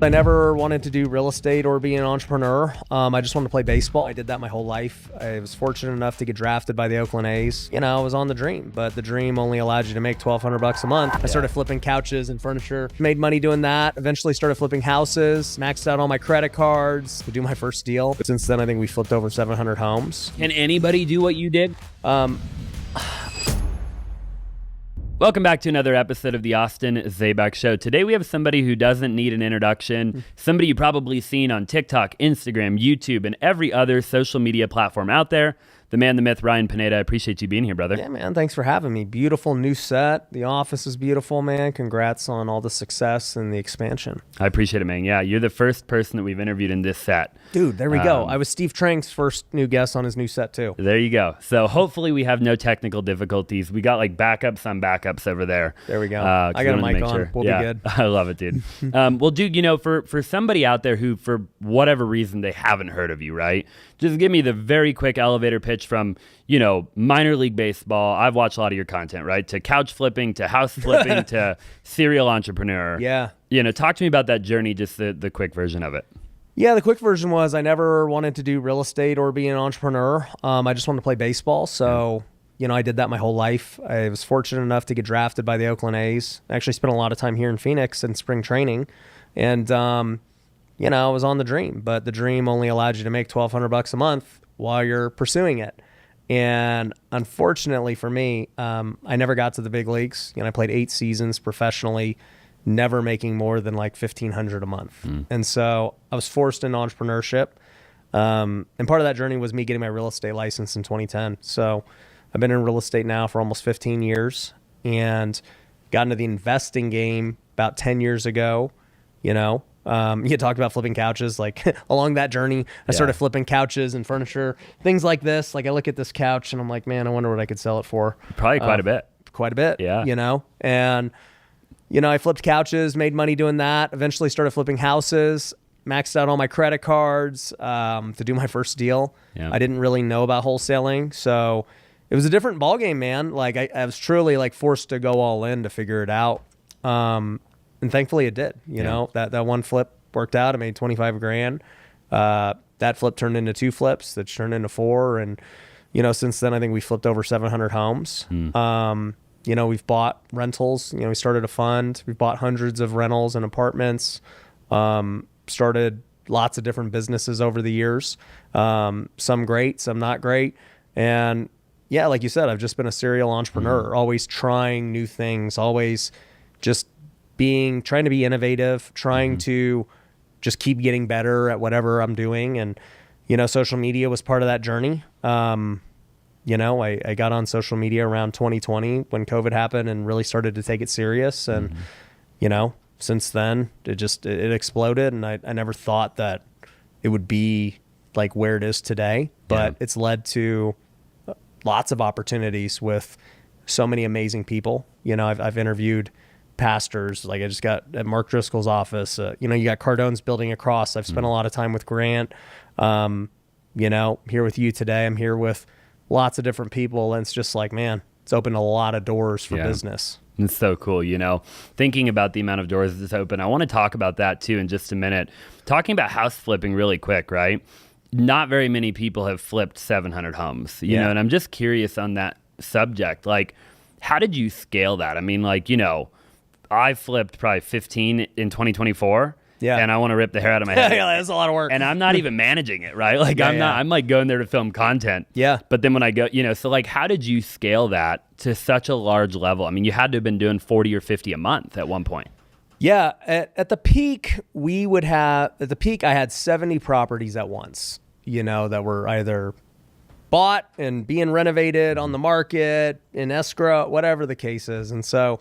I never wanted to do real estate or be an entrepreneur. I just wanted to play baseball. I did that my whole life. I was fortunate enough to get drafted by the Oakland A's. You know, I was on the dream, but the dream only allowed you to make $1,200 a month. I started flipping couches and furniture, made money doing that. Eventually started flipping houses, maxed out all my credit cards to do my first deal. But since then, I think we flipped over 700 homes. Can anybody do what you did? Welcome back to another episode of the Austin Zaback Show. Today we have somebody who doesn't need an introduction, somebody you've probably seen on TikTok, Instagram, YouTube, and every other social media platform out there. The man, the myth, Ryan Pineda. I appreciate you being here, brother. Yeah, man. Thanks for having me. Beautiful new set. The office is beautiful, man. Congrats on all the success and the expansion. I appreciate it, man. Yeah, you're the first person that we've interviewed in this set. Dude, there we go. I was Steve Trank's first new guest on his new set, too. There you go. So hopefully we have no technical difficulties. We got like backups on backups over there. There we go. I got a mic on. Sure. We'll be good. I love it, dude. Well, dude, you know, for somebody out there who, for whatever reason, they haven't heard of you, right? Just give me the very quick elevator pitch from, you know, minor league baseball. I've watched a lot of your content, right? To couch flipping, to house flipping, to serial entrepreneur. Yeah. You know, talk to me about that journey, just the quick version of it. Yeah, the quick version was I never wanted to do real estate or be an entrepreneur. I just wanted to play baseball. So, you know, I did that my whole life. I was fortunate enough to get drafted by the Oakland A's. I actually spent a lot of time here in Phoenix in spring training. And, you know, I was on the dream, but the dream only allowed you to make $1,200 a month while you're pursuing it. And unfortunately for me, I never got to the big leagues. You know, I played 8 seasons professionally, never making more than like $1,500 a month. And so I was forced into entrepreneurship. And part of that journey was me getting my real estate license in 2010. So I've been in real estate now for almost 15 years and got into the investing game about 10 years ago. You know, you talked about flipping couches. Like along that journey, I started flipping couches and furniture, things like this. Like I look at this couch and I'm like, man, I wonder what I could sell it for. Probably quite a bit. Quite a bit. Yeah. You know, and you know, I flipped couches, made money doing that. Eventually started flipping houses, maxed out all my credit cards to do my first deal. Yeah. I didn't really know about wholesaling, so it was a different ballgame, man. Like I was truly like forced to go all in to figure it out. And thankfully it did. You know, that one flip worked out. I made 25 grand. That flip turned into 2 flips that turned into 4. And, you know, since then, I think we flipped over 700 homes. You know, we've bought rentals. You know, we started a fund. We've bought hundreds of rentals and apartments. Started lots of different businesses over the years. Some great, some not great. And yeah, like you said, I've just been a serial entrepreneur, always trying new things, always just trying to be innovative, trying to just keep getting better at whatever I'm doing. And, you know, social media was part of that journey. You know, I got on social media around 2020 when COVID happened and really started to take it serious. And, you know, since then it exploded. And I never thought that it would be like where it is today, but it's led to lots of opportunities with so many amazing people. You know, I've interviewed pastors. Like I just got at Mark Driscoll's office. You know, you got Cardone's building across. I've spent a lot of time with Grant. You know, here with you today. I'm here with lots of different people. And it's just like, man, it's opened a lot of doors for business. It's so cool, you know, thinking about the amount of doors that's open. I want to talk about that too in just a minute. Talking about house flipping really quick, right? Not very many people have flipped 700 homes, you know, and I'm just curious on that subject. Like, how did you scale that? I mean, like, you know, I flipped probably 15 in 2024. Yeah. And I want to rip the hair out of my head. Yeah, that's a lot of work. And I'm not even managing it, right? Like I'm like going there to film content. Yeah. But then when I go, you know, so like how did you scale that to such a large level? I mean, you had to have been doing 40 or 50 a month at one point. Yeah. At the peak, I had 70 properties at once, you know, that were either bought and being renovated on the market, in escrow, whatever the case is. And so,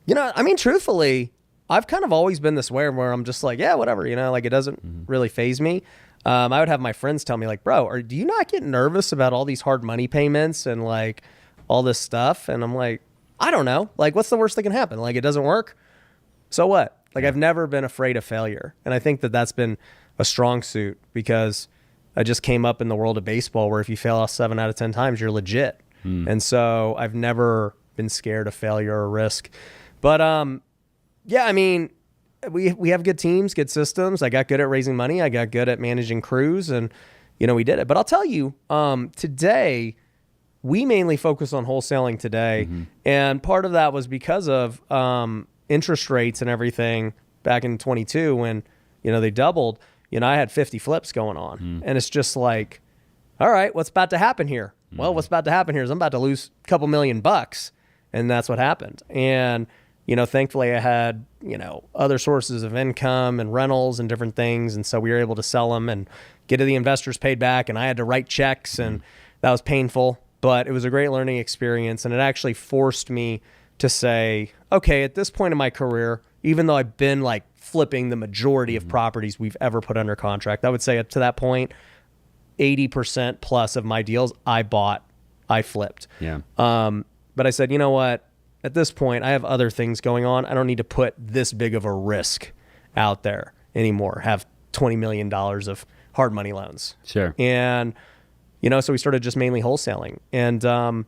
you know, I mean, truthfully, I've kind of always been this way where I'm just like, yeah, whatever, you know, like it doesn't really faze me. I would have my friends tell me like, bro, do you not get nervous about all these hard money payments and like all this stuff? And I'm like, I don't know. Like, what's the worst that can happen? Like, it doesn't work. So what? Like, I've never been afraid of failure. And I think that that's been a strong suit because I just came up in the world of baseball where if you fail 7 out of 10 times, you're legit. And so I've never been scared of failure or risk. But, yeah, I mean, we have good teams, good systems. I got good at raising money. I got good at managing crews, and we did it. But I'll tell you, today we mainly focus on wholesaling today, and part of that was because of interest rates and everything back in 22 when they doubled. I had 50 flips going on, and it's just like, all right, what's about to happen here? Well, what's about to happen here is I'm about to lose a couple $1,000,000, and that's what happened. And thankfully I had, other sources of income and rentals and different things. And so we were able to sell them and get to the investors paid back. And I had to write checks, and that was painful, but it was a great learning experience. And it actually forced me to say, okay, at this point in my career, even though I've been like flipping the majority of properties we've ever put under contract, I would say up to that point, 80% plus of my deals I bought, I flipped. Yeah. But I said, you know what? At this point, I have other things going on. I don't need to put this big of a risk out there anymore. Have $20 million of hard money loans. Sure. And, so we started just mainly wholesaling. And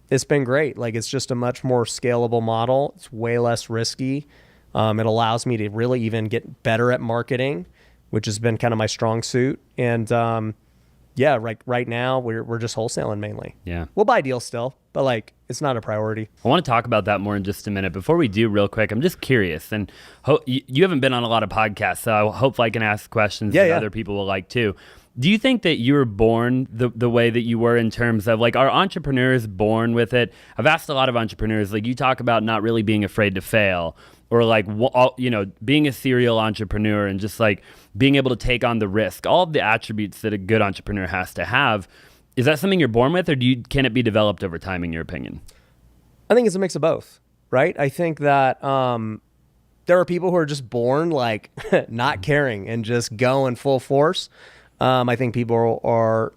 it's been great. Like, it's just a much more scalable model. It's way less risky. It allows me to really even get better at marketing, which has been kind of my strong suit. And yeah, right now we're just wholesaling mainly. Yeah. We'll buy deals still, but like it's not a priority. I want to talk about that more in just a minute. Before we do, real quick, I'm just curious, and you haven't been on a lot of podcasts, so hopefully I can ask questions that other people will like too. Do you think that you were born the way that you were in terms of like, are entrepreneurs born with it? I've asked a lot of entrepreneurs, like you talk about not really being afraid to fail, or like, being a serial entrepreneur and just like being able to take on the risk, all of the attributes that a good entrepreneur has to have. Is that something you're born with, or can it be developed over time, in your opinion? I think it's a mix of both, right? I think that there are people who are just born like not caring and just going full force. I think people are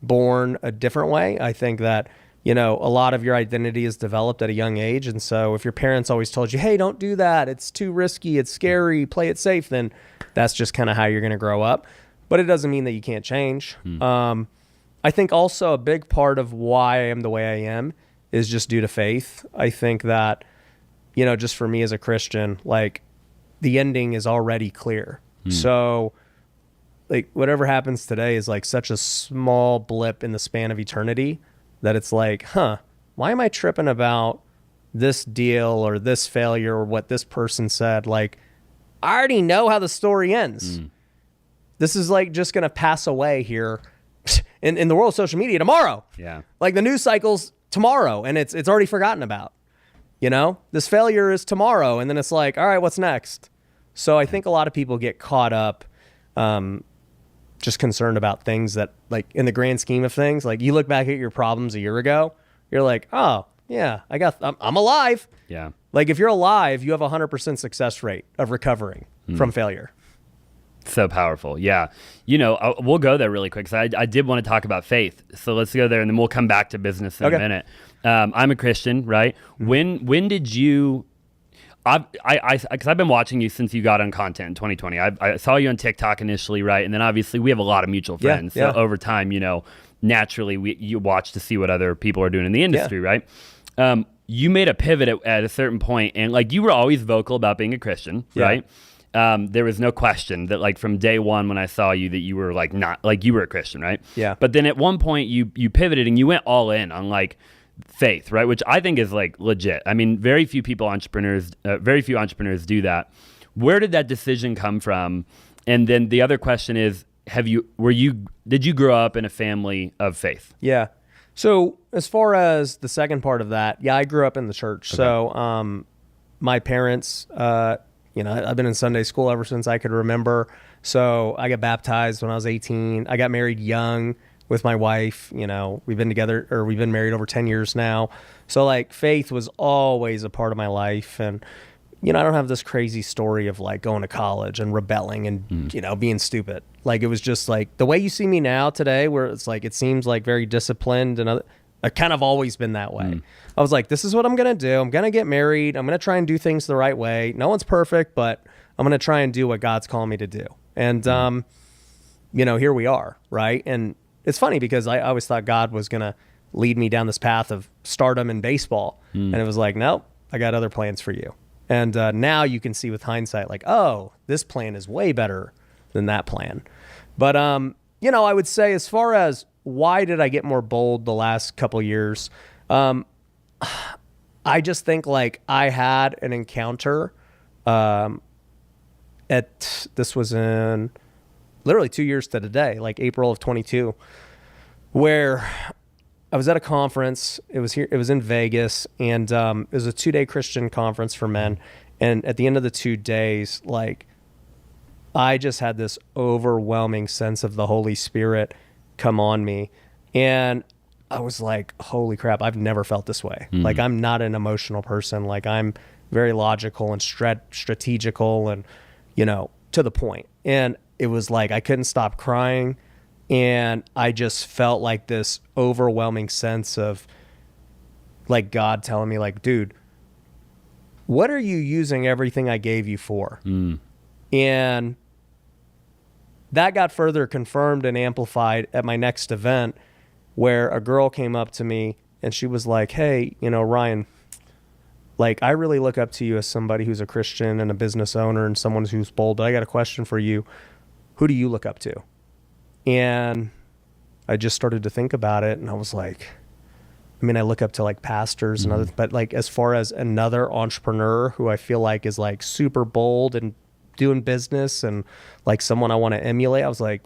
born a different way. I think that, a lot of your identity is developed at a young age. And so if your parents always told you, hey, don't do that, it's too risky, it's scary, play it safe, then that's just kind of how you're going to grow up. But it doesn't mean that you can't change. I think also a big part of why I am the way I am is just due to faith. I think that, just for me as a Christian, like the ending is already clear. So like whatever happens today is like such a small blip in the span of eternity that it's like, why am I tripping about this deal or this failure or what this person said? Like, I already know how the story ends. This is like just going to pass away here in the world of social media tomorrow. Yeah. Like the news cycle's tomorrow and it's already forgotten about, this failure is tomorrow. And then it's like, all right, what's next? So I think a lot of people get caught up, just concerned about things that like in the grand scheme of things, like you look back at your problems a year ago, you're like, oh yeah, I'm alive. Yeah. Like if you're alive, you have 100% success rate of recovering from failure. So powerful. Yeah. We'll go there really quick. So I did want to talk about faith. So let's go there and then we'll come back to business in a minute. I'm a Christian, right? When did you, because I've been watching you since you got on content in 2020. I saw you on TikTok initially, right? And then obviously we have a lot of mutual friends. So over time, naturally you watch to see what other people are doing in the industry, right? You made a pivot at a certain point, and like you were always vocal about being a Christian, right? There was no question that like from day one when I saw you that you were like not like you were a Christian, right? Yeah. But then at one point you pivoted and you went all in on like faith, right? Which I think is like legit. I mean, very few entrepreneurs do that. Where did that decision come from? And then the other question is, did you grow up in a family of faith? Yeah. So as far as the second part of that, I grew up in the church. Okay. So my parents, I've been in Sunday school ever since I could remember. So I got baptized when I was 18. I got married young with my wife. We've been married over 10 years now. So like faith was always a part of my life. And, I don't have this crazy story of like going to college and rebelling and, being stupid. Like it was just like the way you see me now today, where it's like, it seems like very disciplined and I've kind of always been that way. I was like, this is what I'm going to do. I'm going to get married. I'm going to try and do things the right way. No one's perfect, but I'm going to try and do what God's calling me to do. And, here we are. Right. And it's funny because I always thought God was going to lead me down this path of stardom in baseball. And it was like, nope, I got other plans for you. And now you can see with hindsight, like, oh, this plan is way better than that plan. But, you know, I would say as far as why did I get more bold the last couple years, I just think like I had an encounter this was in literally 2 years to the day, like April of 22, where I was at a conference. It was in Vegas, and it was a 2-day Christian conference for men. And at the end of the 2 days, like I just had this overwhelming sense of the Holy Spirit come on me. And I was like, holy crap, I've never felt this way. Like I'm not an emotional person. Like I'm very logical and strategical and, you know, to the point. And it was like I couldn't stop crying. And I just felt like this overwhelming sense of like God telling me like, dude, what are you using everything I gave you for? And that got further confirmed and amplified at my next event, where a girl came up to me and she was like, hey, you know, Ryan, like I really look up to you as somebody who's a Christian and a business owner and someone who's bold, but I got a question for you. Who do you look up to? And I just started to think about it, and I was like, I mean, I look up to like pastors and others, but like as far as another entrepreneur who I feel like is like super bold and doing business and like someone I want to emulate, I was like,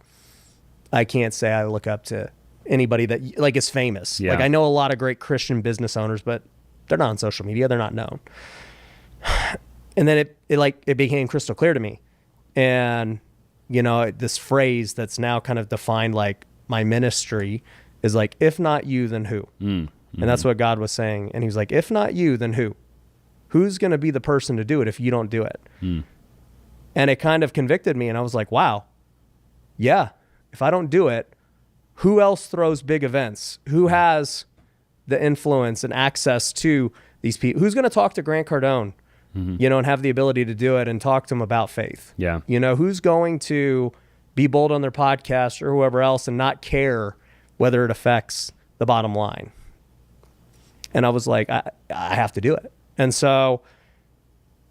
I can't say I look up to anybody that like is famous. Yeah. Like I know a lot of great Christian business owners, but they're not on social media. They're not known. And then it became crystal clear to me. And, you know, this phrase that's now kind of defined like my ministry is like, if not you, then who? And that's what God was saying. And he was like, if not you, then who? Who's going to be the person to do it if you don't do it? And it kind of convicted me. And I was like, wow, yeah, if I don't do it, who else throws big events? Who has the influence and access to these people? Who's going to talk to Grant Cardone, you know, and have the ability to do it and talk to him about faith? Yeah. You know, who's going to be bold on their podcast or whoever else and not care whether it affects the bottom line? And I was like, I have to do it. And so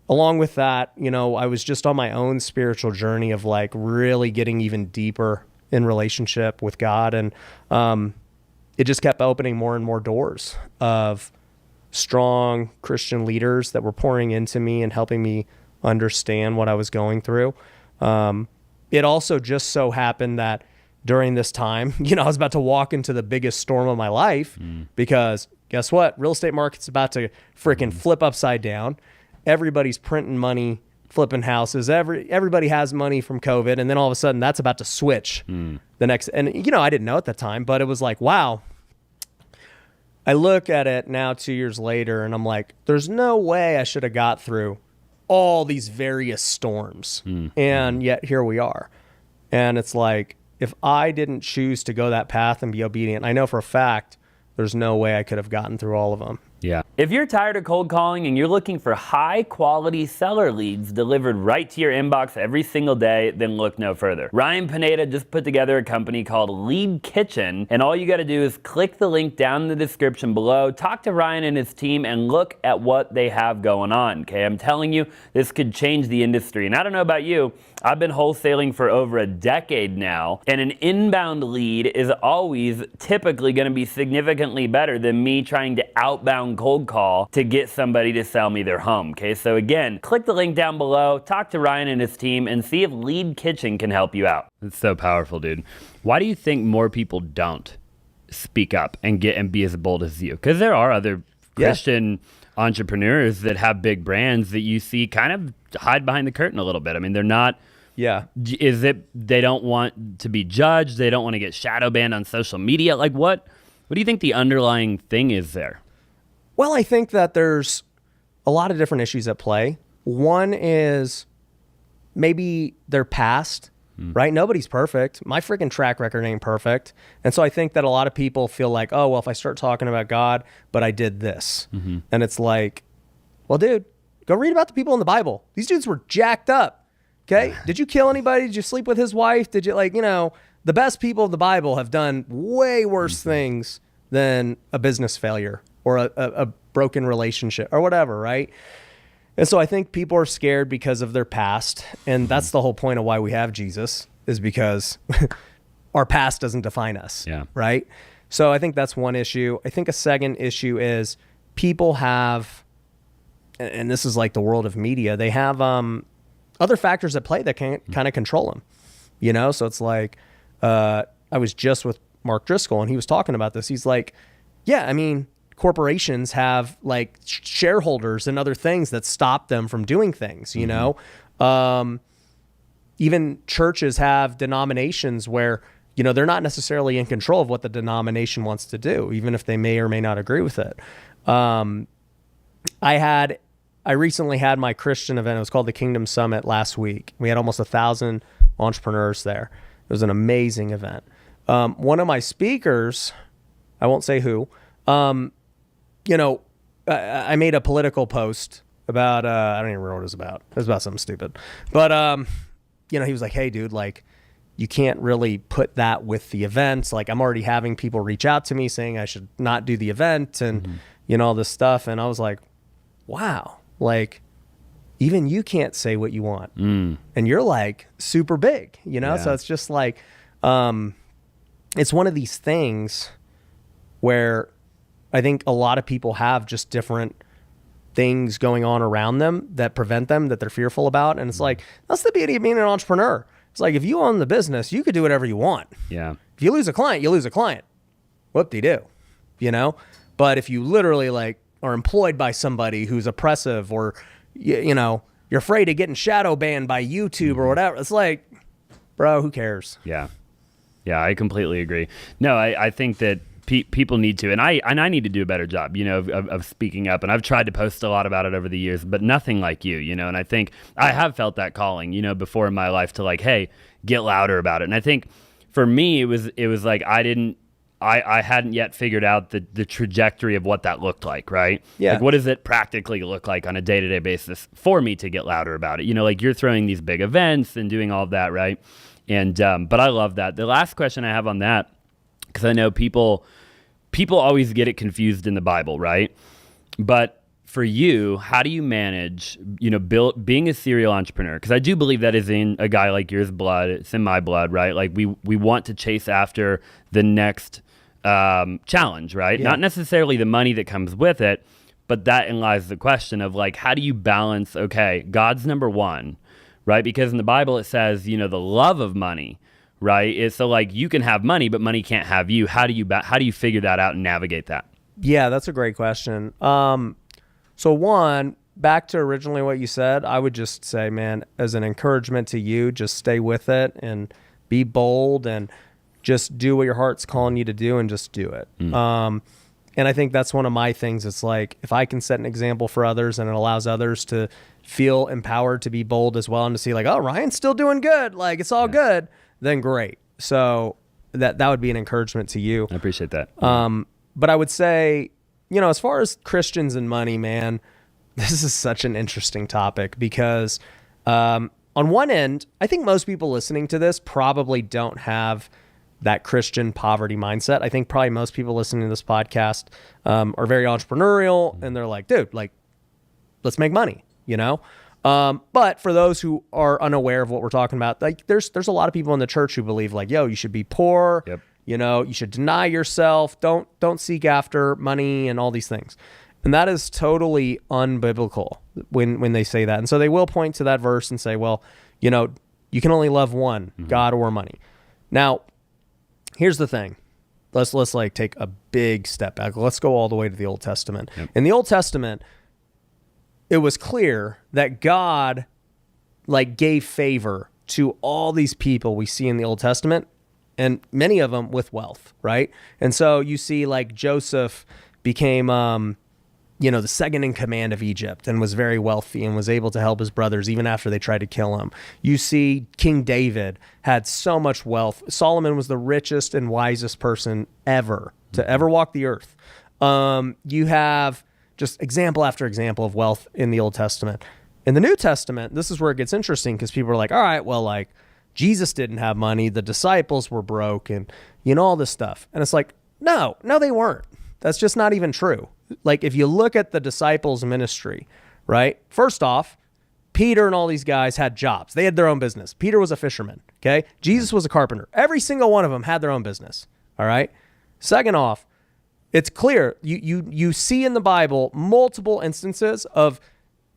along with that, you know, I was just on my own spiritual journey of like really getting even deeper in relationship with God. And it just kept opening more and more doors of strong Christian leaders that were pouring into me and helping me understand what I was going through. It also just so happened that during this time, you know, I was about to walk into the biggest storm of my life because guess what? Real estate market's about to freaking flip upside down. Everybody's printing money, flipping houses. Everybody has money from COVID. And then all of a sudden that's about to switch the next. And, you know, I didn't know at the time, but it was like, wow. I look at it now 2 years later and I'm like, there's no way I should have got through all these various storms. And yet here we are. And it's like, if I didn't choose to go that path and be obedient, I know for a fact there's no way I could have gotten through all of them. Yeah. If you're tired of cold calling and you're looking for high quality seller leads delivered right to your inbox every single day, then look no further. Ryan Pineda just put together a company called Lead Kitchen, and all you got to do is click the link down in the description below, talk to Ryan and his team, and look at what they have going on. Okay, I'm telling you, this could change the industry. And I don't know about you, I've been wholesaling for over a decade now, and an inbound lead is always typically going to be significantly better than me trying to outbound cold call to get somebody to sell me their home. Okay, so again, click the link down below, talk to Ryan and his team, and see if Lead Kitchen can help you out. It's so powerful, dude. Why do you think more people don't speak up and be as bold as you? Because there are other Christian entrepreneurs that have big brands that you see kind of hide behind the curtain a little bit. I mean, they're not. Yeah. Is it they don't want to be judged? They don't want to get shadow banned on social media? Like what do you think the underlying thing is there? Well, I think that there's a lot of different issues at play. One is maybe their past, right? Nobody's perfect. My freaking track record ain't perfect. And so I think that a lot of people feel like, oh, well, if I start talking about God, but I did this. And it's like, well, dude, go read about the people in the Bible. These dudes were jacked up. Okay. Did you kill anybody? Did you sleep with his wife? Did you the best people of the Bible have done way worse things than a business failure or a broken relationship or whatever. Right. And so I think people are scared because of their past. And that's the whole point of why we have Jesus, is because our past doesn't define us. Yeah. Right. So I think that's one issue. I think a second issue is people have, and this is like the world of media, they have other factors at play that can kind of control them. You know, so it's like, I was just with Mark Driscoll and he was talking about this. He's like, yeah, I mean, corporations have like shareholders and other things that stop them from doing things, you know? Even churches have denominations where, you know, they're not necessarily in control of what the denomination wants to do, even if they may or may not agree with it. I recently had my Christian event. It was called the Kingdom Summit last week. We had almost 1,000 entrepreneurs there. It was an amazing event. One of my speakers, I won't say who, you know, I made a political post about, I don't even remember what it was about. It was about something stupid. But, you know, he was like, hey, dude, like, you can't really put that with the events. Like, I'm already having people reach out to me saying I should not do the event and, you know, all this stuff. And I was like, wow, like, even you can't say what you want. And you're like super big, you know? Yeah. So it's just like, it's one of these things where I think a lot of people have just different things going on around them that prevent them, that they're fearful about. And it's like, that's the beauty of being an entrepreneur. It's like, if you own the business, you could do whatever you want. Yeah. If you lose a client, you lose a client. Whoop-de-doo, you know? But if you literally like are employed by somebody who's oppressive, or, you know, you're afraid of getting shadow banned by YouTube or whatever, it's like, bro, who cares? Yeah. Yeah, I completely agree. No, I think that people need to, and I need to do a better job, you know, of speaking up. And I've tried to post a lot about it over the years, but nothing like you know. And I think I have felt that calling, you know, before in my life to like, hey, get louder about it. And I think for me, it was like I hadn't yet figured out the trajectory of what that looked like, right? Yeah. Like, what does it practically look like on a day-to-day basis for me to get louder about it? You know, like, you're throwing these big events and doing all of that, right? And but I love that. The last question I have on that, because I know people always get it confused in the Bible, right? But for you, how do you manage, you know, being a serial entrepreneur? Because I do believe that is in a guy like yours blood. It's in my blood, right? Like, we want to chase after the next challenge, right? Yeah. Not necessarily the money that comes with it, but that in lies the question of like, how do you balance, okay, God's number one, right? Because in the Bible it says, you know, the love of money, right? It's so like, you can have money, but money can't have you. How do you figure that out and navigate that? Yeah, that's a great question. So one, back to originally what you said, I would just say, man, as an encouragement to you, just stay with it and be bold and just do what your heart's calling you to do and just do it. And I think that's one of my things. It's like, if I can set an example for others and it allows others to feel empowered to be bold as well and to see like, oh, Ryan's still doing good, like it's all good, then great. So that would be an encouragement to you. I appreciate that. But I would say, you know, as far as Christians and money, man, this is such an interesting topic because on one end, I think most people listening to this probably don't have that Christian poverty mindset. I think probably most people listening to this podcast are very entrepreneurial and they're like, dude, like, let's make money, you know? But for those who are unaware of what we're talking about, like there's a lot of people in the church who believe like, yo, you should be poor. Yep. You know, you should deny yourself. Don't seek after money and all these things. And that is totally unbiblical when they say that. And so they will point to that verse and say, well, you know, you can only love one, God or money. Now, here's the thing. Let's like take a big step back. Let's go all the way to the Old Testament. Yep. In the Old Testament, it was clear that God like gave favor to all these people we see in the Old Testament, and many of them with wealth, right? And so you see like Joseph became, you know, the second in command of Egypt and was very wealthy and was able to help his brothers even after they tried to kill him. You see King David had so much wealth. Solomon was the richest and wisest person ever to ever walk the earth. You have just example after example of wealth in the Old Testament. In the New Testament, this is where it gets interesting because people are like, all right, well, like Jesus didn't have money. The disciples were broke and, you know, all this stuff. And it's like, no, they weren't. That's just not even true. Like if you look at the disciples' ministry, right? First off, Peter and all these guys had jobs. They had their own business. Peter was a fisherman, okay? Jesus was a carpenter. Every single one of them had their own business, all right? Second off, it's clear. You see in the Bible multiple instances of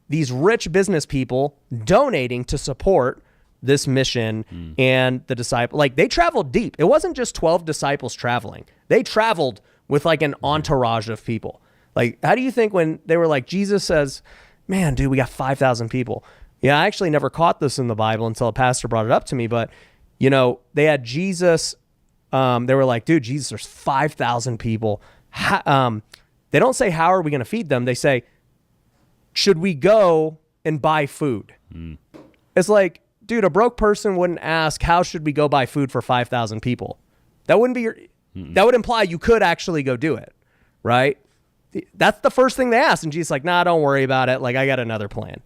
these rich business people donating to support this mission and the disciple. Like, they traveled deep. It wasn't just 12 disciples traveling. They traveled with like an entourage of people. Like, how do you think when they were like, Jesus says, man, dude, we got 5,000 people. Yeah, I actually never caught this in the Bible until a pastor brought it up to me. But, you know, they had Jesus. They were like, dude, Jesus, there's 5,000 people. They don't say, how are we going to feed them? They say, should we go and buy food? It's like, dude, a broke person wouldn't ask, how should we go buy food for 5,000 people? That wouldn't be that would imply you could actually go do it, right? That's the first thing they asked. And Jesus like, nah, don't worry about it. Like, I got another plan,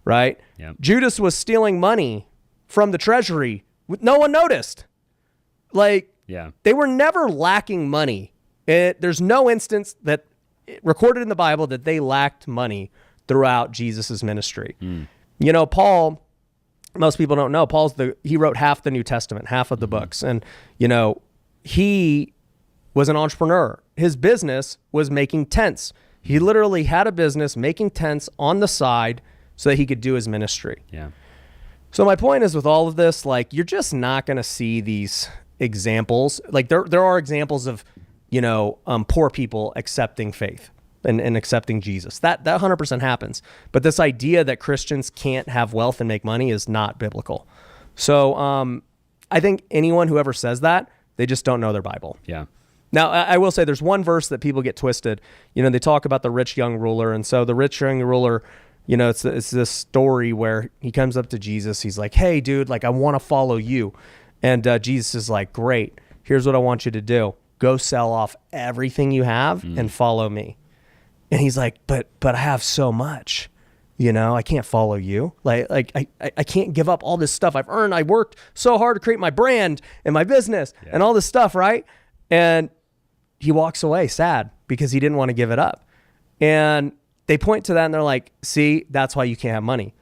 right? Yep. Judas was stealing money from the treasury. No one noticed. Like, they were never lacking money. There's no instance that recorded in the Bible that they lacked money throughout Jesus's ministry. You know, Paul, most people don't know, he wrote half the New Testament, half of the books. And, you know, he was an entrepreneur. His business was making tents. He literally had a business making tents on the side so that he could do his ministry. Yeah. So my point is, with all of this, like, you're just not going to see these examples. Like, there are examples of, you know, poor people accepting faith and accepting Jesus. That 100% happens. But this idea that Christians can't have wealth and make money is not biblical. So I think anyone who ever says that, they just don't know their Bible. Yeah. Now, I will say there's one verse that people get twisted. You know, they talk about the rich young ruler. And so the rich young ruler, you know, it's this story where he comes up to Jesus. He's like, hey, dude, like, I want to follow you. And Jesus is like, great. Here's what I want you to do. Go sell off everything you have and follow me. And he's like, but I have so much, you know, I can't follow you. Like I can't give up all this stuff I've earned. I worked so hard to create my brand and my business and all this stuff, right? And he walks away sad because he didn't want to give it up. And they point to that and they're like, see, that's why you can't have money.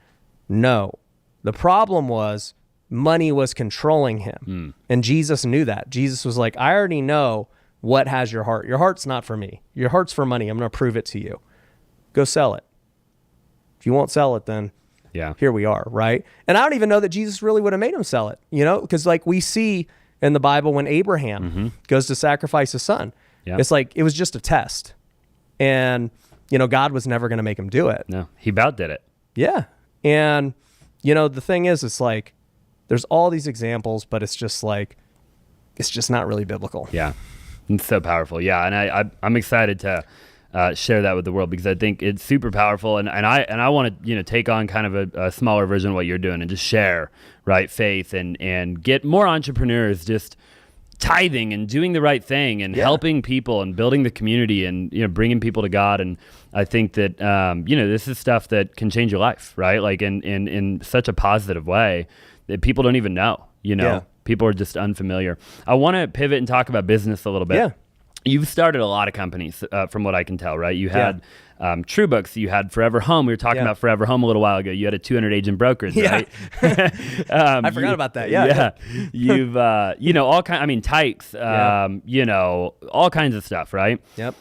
No, the problem was money was controlling him. And Jesus knew that. Jesus was like, I already know what has your heart. Your heart's not for me. Your heart's for money. I'm going to prove it to you. Go sell it. If you won't sell it, then here we are, right? And I don't even know that Jesus really would have made him sell it, you know, because like we see in the Bible when Abraham goes to sacrifice his son, it's like it was just a test. And, you know, God was never going to make him do it. No, he about did it. Yeah. And, you know, the thing is, it's like there's all these examples, but it's just like, it's just not really biblical. Yeah. It's so powerful. Yeah. And I'm excited to share that with the world because I think it's super powerful. And I want to, you know, take on kind of a smaller version of what you're doing and just share, right, faith and get more entrepreneurs just tithing and doing the right thing and helping people and building the community and, you know, bringing people to God. And I think that, you know, this is stuff that can change your life, right? Like in such a positive way that people don't even know, you know. Yeah. People are just unfamiliar. I want to pivot and talk about business a little bit. Yeah. You've started a lot of companies from what I can tell, right? You had True Books, you had Forever Home. We were talking about Forever Home a little while ago. You had a 200 agent brokerage, right? I forgot about that. Yeah. You've, you know, all kind. I mean, Tykes, you know, all kinds of stuff, right? Yep.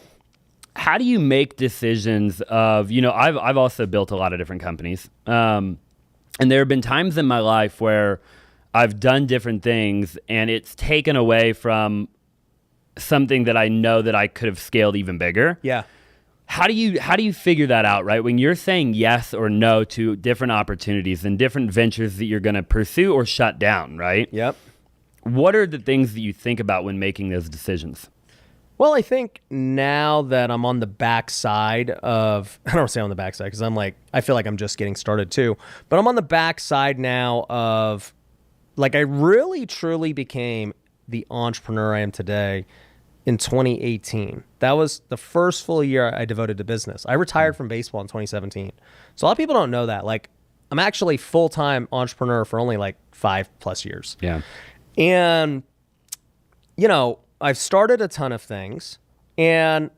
How do you make decisions of, you know, I've also built a lot of different companies. And there have been times in my life where I've done different things and it's taken away from something that I know that I could have scaled even bigger. Yeah. How do you figure that out, right? When you're saying yes or no to different opportunities and different ventures that you're going to pursue or shut down, right? Yep. What are the things that you think about when making those decisions? Well, I think now that I'm on the backside of, I don't want to say on the backside because I feel like I'm just getting started too, but I'm on the backside now of, like, I really truly became the entrepreneur I am today in 2018. That was the first full year I devoted to business. I retired from baseball in 2017. So a lot of people don't know that. Like, I'm actually full-time entrepreneur for only like 5+ years. Yeah. And, you know, I've started a ton of things and,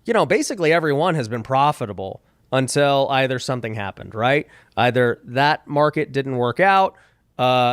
you know, basically everyone has been profitable. until either something happened, right? Either that market didn't work out,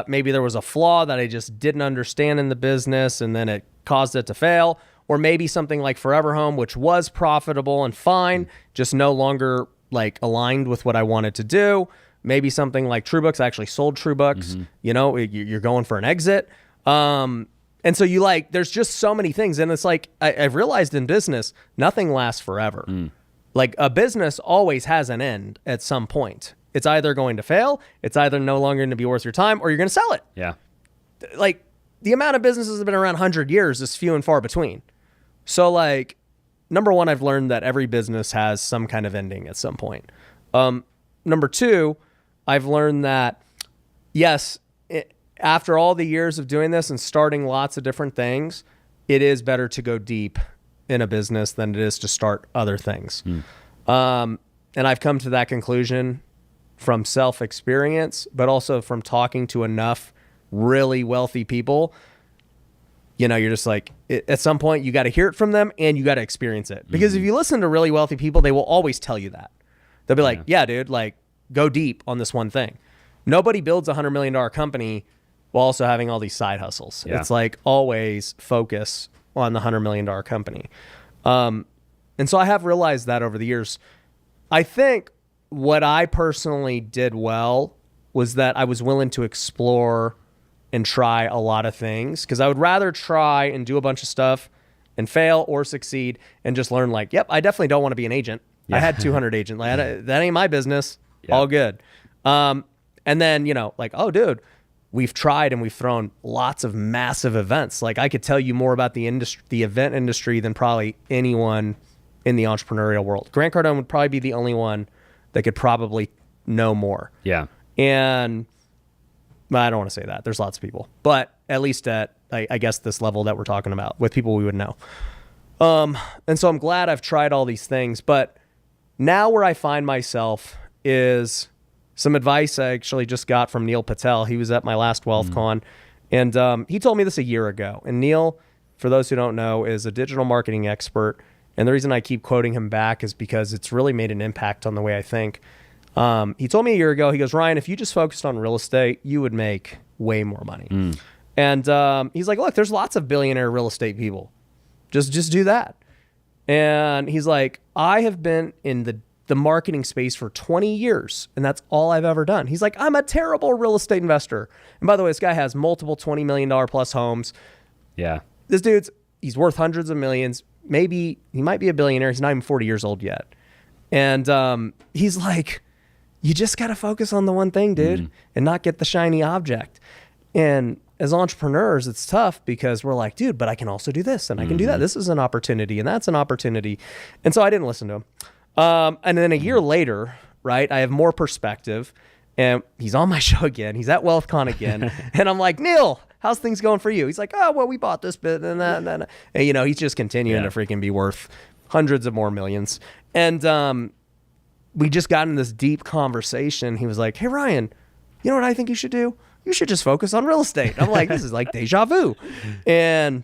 maybe there was a flaw that I just didn't understand in the business and then it caused it to fail, or maybe something like Forever Home, which was profitable and fine, just no longer like aligned with what I wanted to do. Maybe something like TrueBooks. I actually sold TrueBooks. You know, you're going for an exit. And so you like, there's just so many things. And it's like, I've realized in business, nothing lasts forever. Like a business always has an end at some point. It's either going to fail, it's either no longer going to be worth your time, or you're going to sell it. Yeah. Like the amount of businesses that have been around 100 years is few and far between. So like, number one, I've learned that every business has some kind of ending at some point. Number two, I've learned that, yes, after all the years of doing this and starting lots of different things, it is better to go deep in a business than it is to start other things. And I've come to that conclusion from self-experience, but also from talking to enough really wealthy people. You know, you're just like, at some point you got to hear it from them and you got to experience it. Because if you listen to really wealthy people, they will always tell you that. They'll be like, yeah, dude, like go deep on this one thing. Nobody builds a $100 million company while also having all these side hustles. It's like always focus on the $100 million company. And so I have realized that over the years. I think what I personally did well was that I was willing to explore and try a lot of things, because I would rather try and do a bunch of stuff and fail or succeed and just learn like, yep, I definitely don't want to be an agent. I had 200 agents. Like, that ain't my business. All good. And then, you know, like, oh, dude, we've tried and we've thrown lots of massive events. Like I could tell you more about the industry, the event industry, than probably anyone in the entrepreneurial world. Grant Cardone would probably be the only one that could probably know more. Yeah. And I don't want to say that. There's lots of people, but at least at, I guess, this level that we're talking about with people we would know. And so I'm glad I've tried all these things, but now where I find myself is some advice I actually just got from Neil Patel. He was at my last WealthCon, and he told me this a year ago. And Neil, for those who don't know, is a digital marketing expert. And the reason I keep quoting him back is because it's really made an impact on the way I think. He told me a year ago, he goes, Ryan, if you just focused on real estate, you would make way more money. And he's like, look, there's lots of billionaire real estate people. Just do that. And he's like, I have been in the marketing space for 20 years, and that's all I've ever done. He's like, I'm a terrible real estate investor. And by the way, this guy has multiple $20 million plus homes. Yeah. This he's worth hundreds of millions. Maybe he might be a billionaire. He's not even 40 years old yet. And he's like, you just got to focus on the one thing, dude, and not get the shiny object. And as entrepreneurs, it's tough because we're like, dude, but I can also do this and I can do that. This is an opportunity and that's an opportunity. And so I didn't listen to him. And then a year later, right, I have more perspective, and he's on my show again. He's at WealthCon again. And I'm like, Neil, how's things going for you? He's like, oh, well, we bought this bit and that. And, you know, he's just continuing to freaking be worth hundreds of more millions. And we just got in this deep conversation. He was like, hey, Ryan, you know what I think you should do? You should just focus on real estate. I'm like, this is like deja vu. And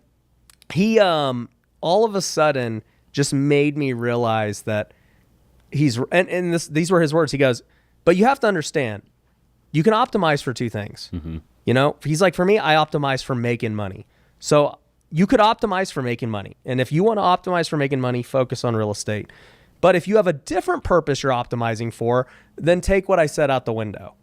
he all of a sudden just made me realize that these were his words. He goes, but you have to understand, you can optimize for two things. You know, he's like, for me, I optimize for making money. So you could optimize for making money. And if you want to optimize for making money, focus on real estate. But if you have a different purpose you're optimizing for, then take what I said out the window.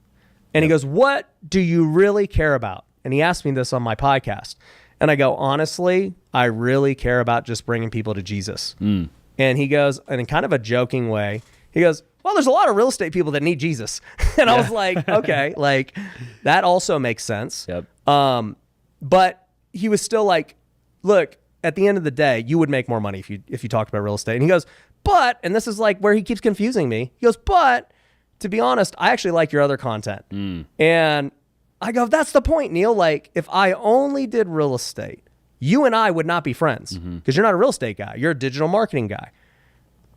And he goes, what do you really care about? And he asked me this on my podcast. And I go, honestly, I really care about just bringing people to Jesus. And he goes, and in kind of a joking way, he goes, well, there's a lot of real estate people that need Jesus. And I was like, okay, like that also makes sense. But he was still like, look, at the end of the day, you would make more money if you talked about real estate. And he goes, but, and this is like where he keeps confusing me. He goes, but to be honest, I actually like your other content. And I go, that's the point, Neil. Like if I only did real estate, you and I would not be friends because you're not a real estate guy. You're a digital marketing guy.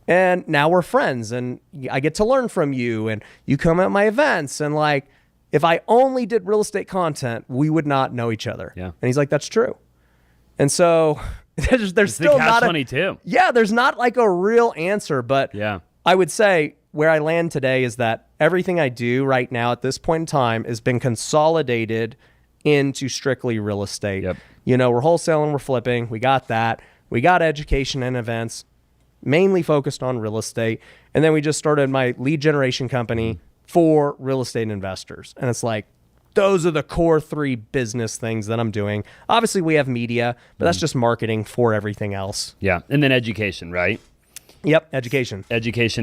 And now we're friends and I get to learn from you and you come at my events. And like, if I only did real estate content, we would not know each other. And he's like, that's true. And so there's still not a, there's not like a real answer, but I would say where I land today is that everything I do right now at this point in time has been consolidated into strictly real estate. Yep. We're wholesaling, we're flipping. We got that. We got education and events, mainly focused on real estate. And then we just started my lead generation company for real estate investors. And it's like, those are the core 3 business things that I'm doing. Obviously, we have media, but that's just marketing for everything else. Yeah. And then education, right? Yep, education,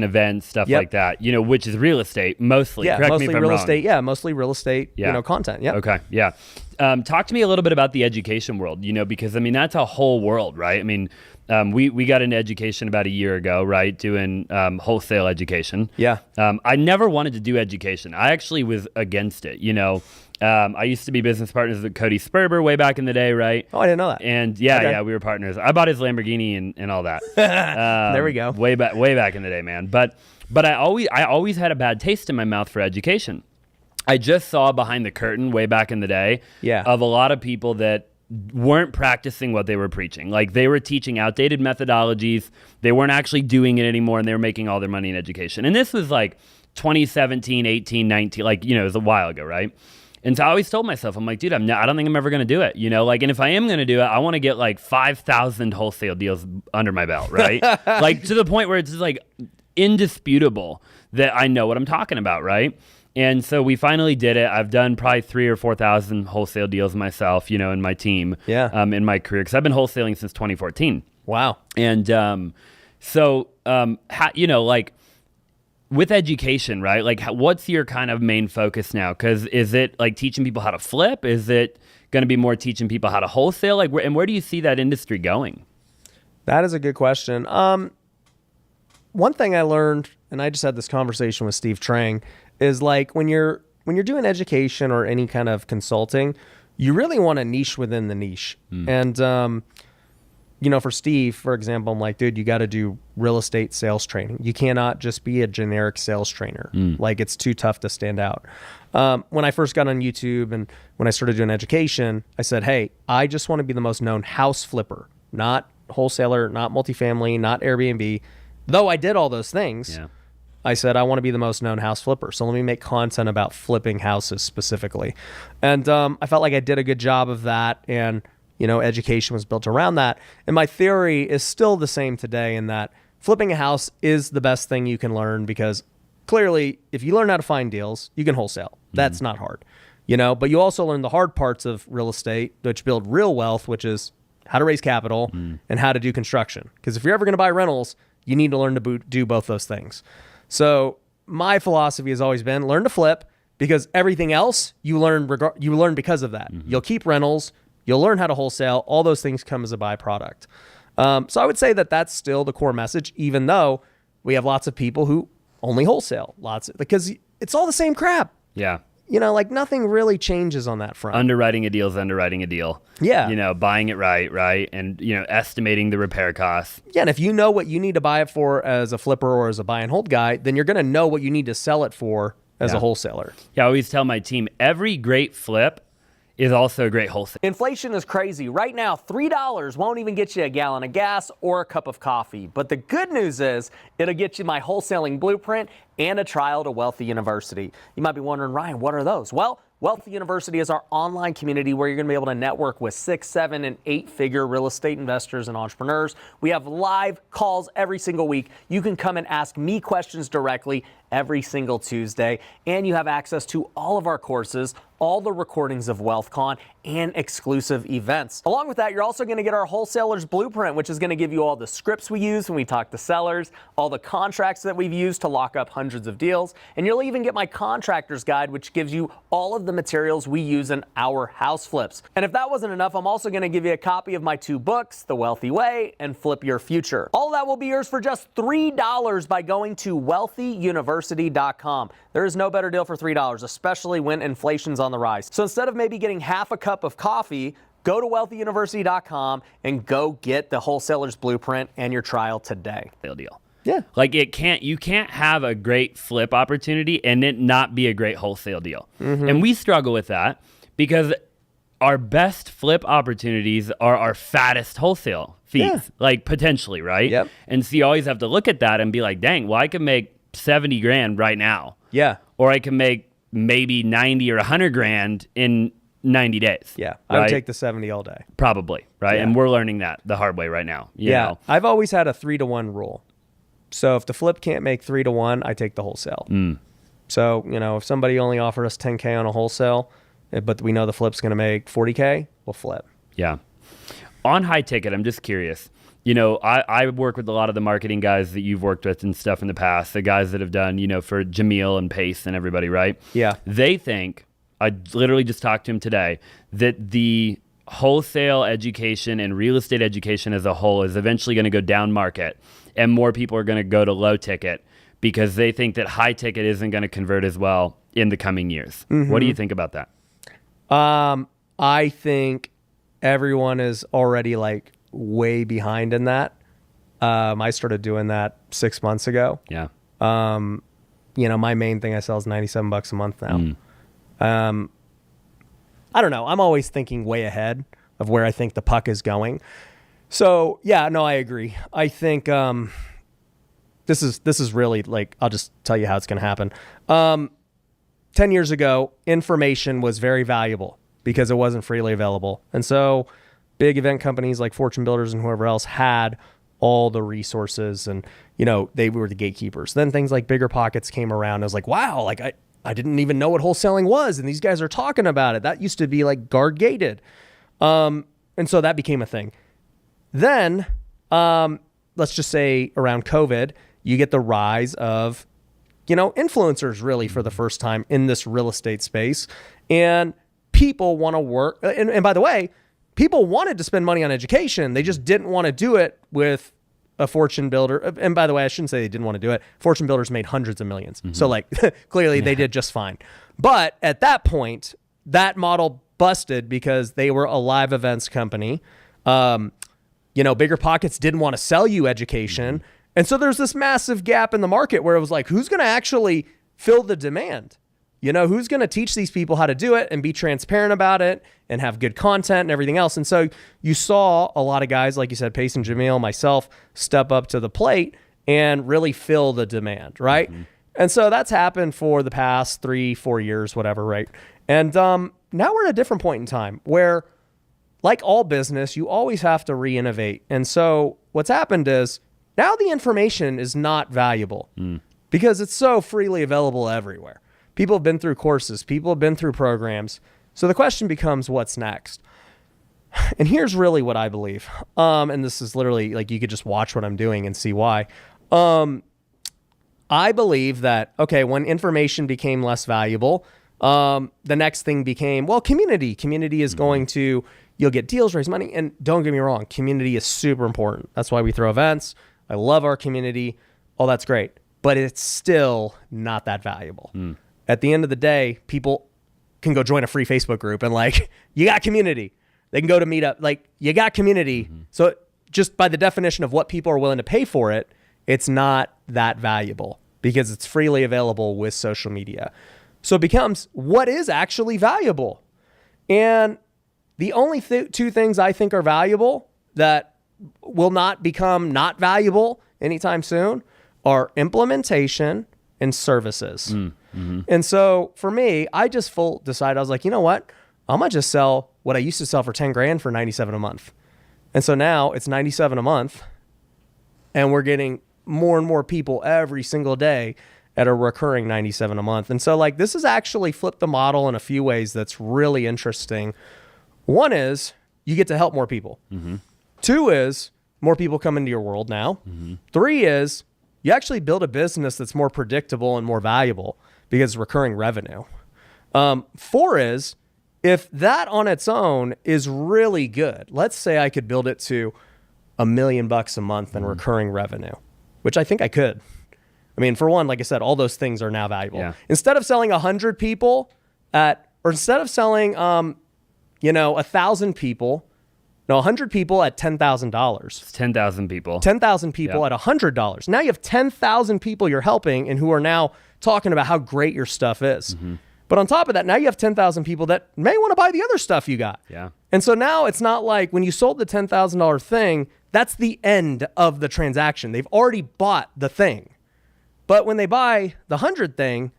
events, stuff like that. Which is real estate mostly. Yeah, Correct mostly me if I'm real wrong. estate. Yeah, mostly real estate. Yeah. Content. Yeah. Okay. Yeah. Talk to me a little bit about the education world. Because that's a whole world, right? We got into education about a year ago, right? Doing wholesale education. Yeah. I never wanted to do education. I actually was against it. I used to be business partners with Cody Sperber way back in the day, right? Oh, I didn't know that. And Okay. we were partners. I bought his Lamborghini and all that. There we go. Way back in the day, man. But I always had a bad taste in my mouth for education. I just saw behind the curtain way back in the day of a lot of people that weren't practicing what they were preaching. Like they were teaching outdated methodologies. They weren't actually doing it anymore, and they were making all their money in education. And this was like 2017, 18, 19, it was a while ago, right? And so I always told myself, I'm like, dude, I don't think I'm ever going to do it. And if I am going to do it, I want to get like 5,000 wholesale deals under my belt, right? To the point where it's just like indisputable that I know what I'm talking about, right? And so we finally did it. I've done probably 3,000 or 4,000 wholesale deals myself, in my team, in my career, because I've been wholesaling since 2014. Wow. And with education, right? What's your kind of main focus now? Because is it like teaching people how to flip? Is it going to be more teaching people how to wholesale? Where do you see that industry going? That is a good question. One thing I learned, and I just had this conversation with Steve Trang, is when you're doing education or any kind of consulting, you really want to niche within the niche. And for Steve, for example, I'm like, dude, you got to do real estate sales training. You cannot just be a generic sales trainer. It's too tough to stand out. When I first got on YouTube and when I started doing education, I said, hey, I just want to be the most known house flipper, not wholesaler, not multifamily, not Airbnb. Though I did all those things, I said, I want to be the most known house flipper. So let me make content about flipping houses specifically. And I felt like I did a good job of that. And education was built around that. And my theory is still the same today in that flipping a house is the best thing you can learn, because clearly if you learn how to find deals, you can wholesale. That's not hard, but you also learn the hard parts of real estate, which build real wealth, which is how to raise capital and how to do construction. Because if you're ever going to buy rentals, you need to learn to do both those things. So my philosophy has always been learn to flip, because everything else you learn because of that. You'll keep rentals. You'll learn how to wholesale. All those things come as a byproduct. So I would say that that's still the core message, even though we have lots of people who only wholesale. Because it's all the same crap. Yeah. Nothing really changes on that front. Underwriting a deal is underwriting a deal. Yeah. Buying it right? And, estimating the repair costs. Yeah, and if you know what you need to buy it for as a flipper or as a buy and hold guy, then you're going to know what you need to sell it for as a wholesaler. Yeah, I always tell my team, every great flip is also a great wholesale. Inflation is crazy. Right now, $3 won't even get you a gallon of gas or a cup of coffee. But the good news is it'll get you my wholesaling blueprint and a trial to Wealthy University. You might be wondering, Ryan, what are those? Well, Wealthy University is our online community where you're going to be able to network with 6, 7, and 8-figure real estate investors and entrepreneurs. We have live calls every single week. You can come and ask me questions directly every single Tuesday, and you have access to all of our courses, all the recordings of WealthCon, and exclusive events. Along with that, you're also going to get our Wholesaler's Blueprint, which is going to give you all the scripts we use when we talk to sellers, all the contracts that we've used to lock up hundreds of deals, and you'll even get my Contractor's Guide, which gives you all of the materials we use in our house flips. And if that wasn't enough, I'm also going to give you a copy of my 2 books, The Wealthy Way and Flip Your Future. All of that will be yours for just $3 by going to wealthyuniversity.com. There is no better deal for $3, especially when inflation's on the rise. So instead of maybe getting half a cup of coffee, go to wealthyuniversity.com and go get the Wholesaler's Blueprint and your trial today. Deal. Yeah. You can't have a great flip opportunity and it not be a great wholesale deal. And we struggle with that because our best flip opportunities are our fattest wholesale fees, potentially, right? Yep. And so you always have to look at that and be like, dang, well, I could make 70 grand right now. Yeah. Or I can make maybe 90 or 100 grand in 90 days. Yeah. I would take the 70 all day. Probably, right? Yeah. And we're learning that the hard way right now. You know? I've always had a 3-to-1 rule. So if the flip can't make 3-to-1, I take the wholesale. So, if somebody only offered us 10K on a wholesale, but we know the flip's going to make 40K, we'll flip. Yeah. On high ticket, I'm just curious. I work with a lot of the marketing guys that you've worked with and stuff in the past, the guys that have done, for Jameel and Pace and everybody, right? Yeah. They think, I literally just talked to him today, that the wholesale education and real estate education as a whole is eventually going to go down market and more people are going to go to low ticket because they think that high ticket isn't going to convert as well in the coming years. What do you think about that? I think everyone is already like way behind in that. I started doing that 6 months ago. Yeah. My main thing I sell is $97 a month now. I don't know. I'm always thinking way ahead of where I think the puck is going. So yeah, no, I agree. I think this is really like, I'll just tell you how it's going to happen. 10 years ago, information was very valuable because it wasn't freely available. And so big event companies like Fortune Builders and whoever else had all the resources and, they were the gatekeepers. Then things like Bigger Pockets came around. I was like, wow, like I didn't even know what wholesaling was. And these guys are talking about it. That used to be like guard gated. And so that became a thing. Then, let's just say around COVID, you get the rise of, influencers really for the first time in this real estate space. And people want to work. And by the way, people wanted to spend money on education. They just didn't want to do it with a Fortune Builder. And by the way, I shouldn't say they didn't want to do it. Fortune Builders made hundreds of millions. So like clearly they did just fine. But at that point, that model busted because they were a live events company. Bigger Pockets didn't want to sell you education. And so there's this massive gap in the market where it was like, who's going to actually fill the demand? Who's going to teach these people how to do it and be transparent about it and have good content and everything else. And so you saw a lot of guys, like you said, Pace and Jameel, myself, step up to the plate and really fill the demand, right? And so that's happened for the past 3-4 years, whatever, right? And now we're at a different point in time where, like all business, you always have to re-innovate. And so what's happened is now the information is not valuable because it's so freely available everywhere. People have been through courses. People have been through programs. So the question becomes, what's next? And here's really what I believe. And this is literally like, you could just watch what I'm doing and see why. I believe that, okay, when information became less valuable, the next thing became, well, community. Community is going to, you'll get deals, raise money. And don't get me wrong, community is super important. That's why we throw events. I love our community. All that's great. But it's still not that valuable. At the end of the day, people can go join a free Facebook group and like, you got community. They can go to Meetup. Like, you got community. So just by the definition of what people are willing to pay for it, it's not that valuable because it's freely available with social media. So it becomes, what is actually valuable? And the only two things I think are valuable that will not become not valuable anytime soon are implementation and services. And so for me, I just decided, I was like, you know what? I'm going to just sell what I used to sell for 10 grand for 97 a month. And so now it's 97 a month and we're getting more and more people every single day at a recurring 97 a month. And so like, this has actually flipped the model in a few ways that's really interesting. One is you get to help more people. 2 is more people come into your world now. 3 is you actually build a business that's more predictable and more valuable because it's recurring revenue. 4 is if that on its own is really good, let's say I could build it to $1 million a month in recurring revenue, which I think I could. I mean, for one, like I said, all those things are now valuable. Yeah. Instead of selling 100 people or instead of selling, 1,000 people, 100 people at $10,000. It's 10,000 people. 10,000 people at $100. Now you have 10,000 people you're helping and who are now talking about how great your stuff is. But on top of that, now you have 10,000 people that may want to buy the other stuff you got. Yeah. And so now it's not like when you sold the $10,000 thing, that's the end of the transaction. They've already bought the thing. But when they buy the 100 thing,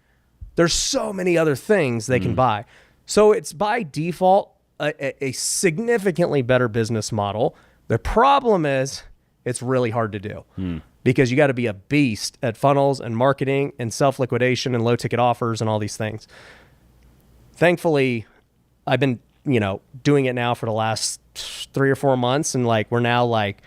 there's so many other things they can buy. So it's by default a significantly better business model. The problem is it's really hard to do because you got to be a beast at funnels and marketing and self-liquidation and low ticket offers and all these things. Thankfully, I've been, doing it now for the last 3 or 4 months. And like, we're now like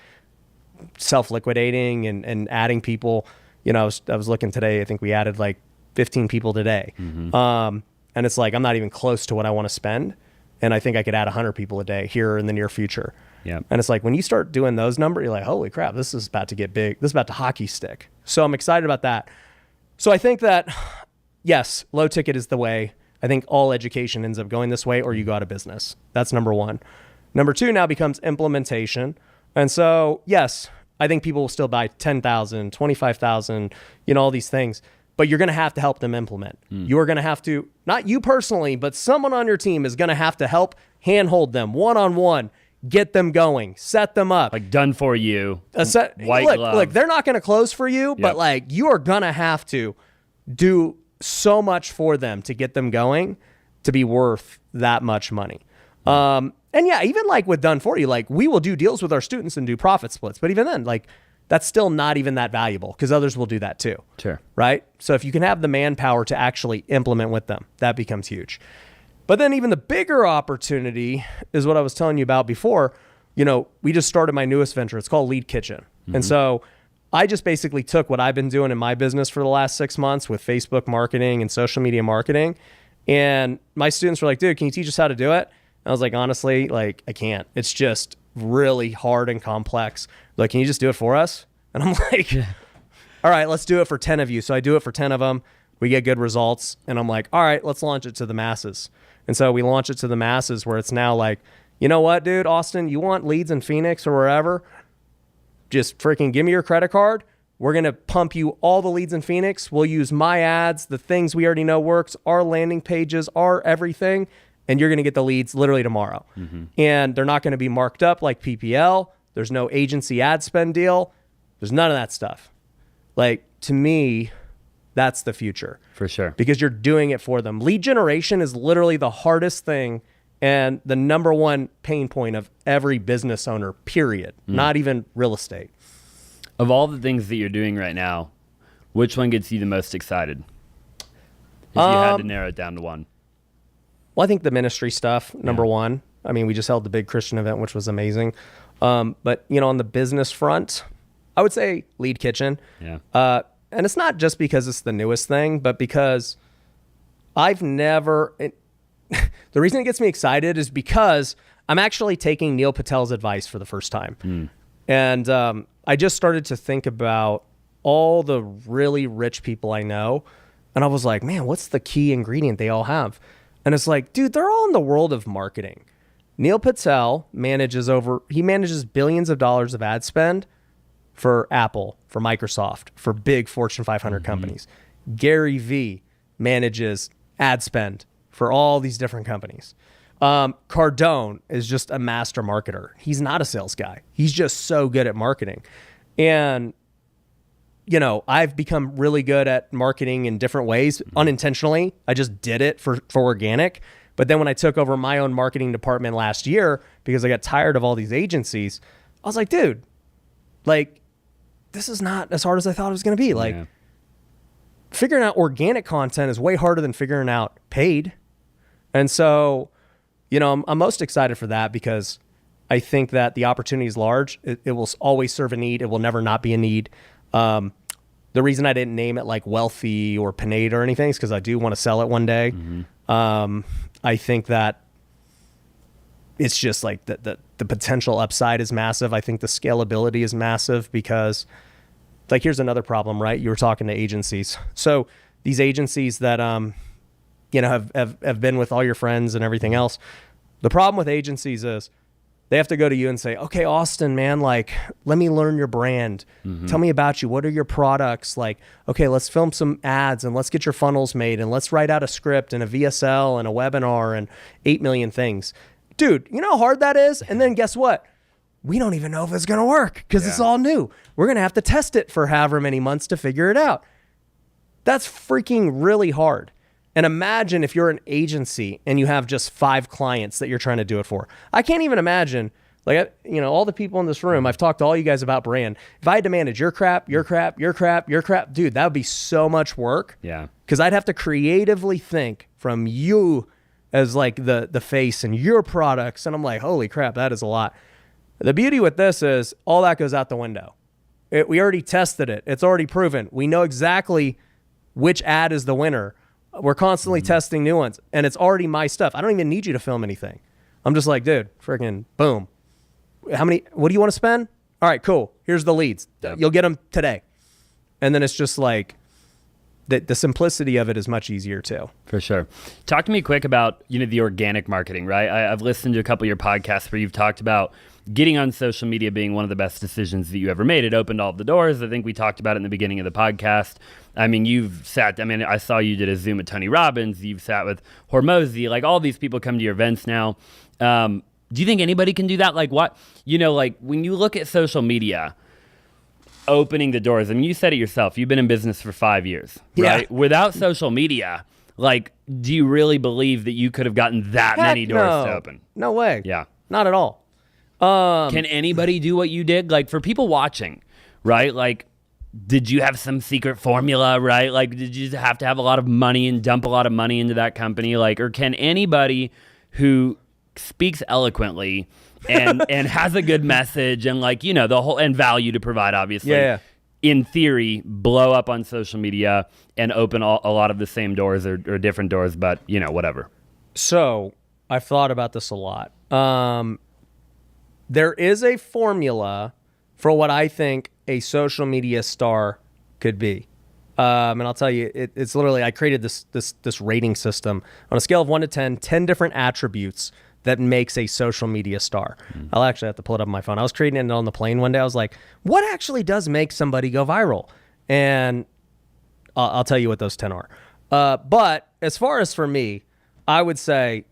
self-liquidating and adding people. I was looking today, I think we added like 15 people today. And it's like, I'm not even close to what I want to spend. And I think I could add 100 people a day here in the near future. Yeah. And it's like, when you start doing those numbers, you're like, holy crap, this is about to get big. This is about to hockey stick. So I'm excited about that. So I think that, yes, low ticket is the way. I think all education ends up going this way, or you go out of business. That's number one. Number two now becomes implementation. And so, yes, I think people will still buy 10,000, 25,000, all these things, but you're going to have to help them implement. You're going to have to, not you personally, but someone on your team is going to have to help handhold them one-on-one, get them going, set them up. Like done for you. White glove. Look, they're not going to close for you, but like you are going to have to do so much for them to get them going to be worth that much money. And yeah, even like with done for you, like we will do deals with our students and do profit splits, but even then, like that's still not even that valuable because others will do that too. Sure. Right? So if you can have the manpower to actually implement with them, that becomes huge. But then even the bigger opportunity is what I was telling you about before. We just started my newest venture. It's called Lead Kitchen. And so I just basically took what I've been doing in my business for the last 6 months with Facebook marketing and social media marketing. And my students were like, dude, can you teach us how to do it? And I was like, honestly, like I can't. It's just really hard and complex. Like, can you just do it for us? And I'm like, all right, let's do it for 10 of you. So I do it for 10 of them. We get good results. And I'm like, all right, let's launch it to the masses. And so we launch it to the masses where it's now like, you know what, dude, Austin, you want leads in Phoenix or wherever? Just freaking give me your credit card. We're going to pump you all the leads in Phoenix. We'll use my ads, the things we already know works, our landing pages, our everything. And you're going to get the leads literally tomorrow. And they're not going to be marked up like PPL. There's no agency ad spend deal. There's none of that stuff. Like, to me, that's the future. For sure. Because you're doing it for them. Lead generation is literally the hardest thing and the number one pain point of every business owner, period. Not even real estate. Of all the things that you're doing right now, which one gets you the most excited? If you had to narrow it down to one. Well, I think the ministry stuff, number one. I mean, we just held the big Christian event, which was amazing. But, on the business front, I would say Lead Kitchen. Yeah. And it's not just because it's the newest thing, but because I've never... the reason it gets me excited is because I'm actually taking Neil Patel's advice for the first time. And I just started to think about all the really rich people I know. And I was like, man, what's the key ingredient they all have? And it's like, dude, they're all in the world of marketing. Neil Patel manages billions of dollars of ad spend for Apple, for Microsoft, for big Fortune 500 companies. Gary Vee manages ad spend for all these different companies. Cardone is just a master marketer. He's not a sales guy. He's just so good at marketing. And, I've become really good at marketing in different ways, unintentionally. I just did it for organic. But then when I took over my own marketing department last year, because I got tired of all these agencies, I was like, dude, like, this is not as hard as I thought it was going to be. Like, figuring out organic content is way harder than figuring out paid. And so, I'm most excited for that because I think that the opportunity is large. It will always serve a need. It will never not be a need. The reason I didn't name it like Wealthy or Pineda or anything is because I do want to sell it one day. I think that it's just like the potential upside is massive. I think the scalability is massive because, like, here's another problem, right? You were talking to agencies. So these agencies that, have been with all your friends and everything else. The problem with agencies is they have to go to you and say, okay, Austin, man, like, let me learn your brand. Tell me about you. What are your products? Like, okay, let's film some ads and let's get your funnels made and let's write out a script and a VSL and a webinar and 8 million things. Dude, you know how hard that is? And then guess what? We don't even know if it's going to work because it's all new. We're going to have to test it for however many months to figure it out. That's freaking really hard. And imagine if you're an agency and you have just 5 clients that you're trying to do it for. I can't even imagine, like, you know, all the people in this room, I've talked to all you guys about brand. If I had to manage your crap, dude, that would be so much work. Yeah. Because I'd have to creatively think from you as like the face and your products. And I'm like, holy crap, that is a lot. The beauty with this is all that goes out the window. We already tested it. It's already proven. We know exactly which ad is the winner. We're constantly testing new ones, and it's already my stuff. I don't even need you to film anything. I'm just like, dude, freaking boom. What do you want to spend? All right, cool. Here's the leads. Yep. You'll get them today. And then it's just like, the simplicity of it is much easier too. For sure. Talk to me quick about, you know, the organic marketing, right? I've listened to a couple of your podcasts where you've talked about getting on social media being one of the best decisions that you ever made. It opened all the doors. I think we talked about it in the beginning of the podcast. I mean, I saw you did a Zoom with Tony Robbins. You've sat with Hormozy. Like, all these people come to your events now. Do you think anybody can do that? Like, what, you know, like when you look at social media, opening the doors, I mean, you said it yourself, you've been in business for 5 years, right? Yeah. Without social media, like, do you really believe that you could have gotten that many doors to open? No way. Yeah. Not at all. Can anybody do what you did? Like, for people watching, right? Like, did you have some secret formula, right? Like, did you have to have a lot of money and dump a lot of money into that company? Like, or can anybody who speaks eloquently and has a good message and, like, you know, the whole, and value to provide, obviously, in theory, blow up on social media and open a lot of the same doors or different doors, but, you know, whatever? So I've thought about this a lot. There is a formula for what I think a social media star could be. And I'll tell you, it's literally, I created this rating system on a scale of 1 to 10 different attributes that makes a social media star. I'll actually have to pull it up on my phone. I was creating it on the plane one day. I was like, what actually does make somebody go viral? And I'll tell you what those 10 are. But as far as for me, I would say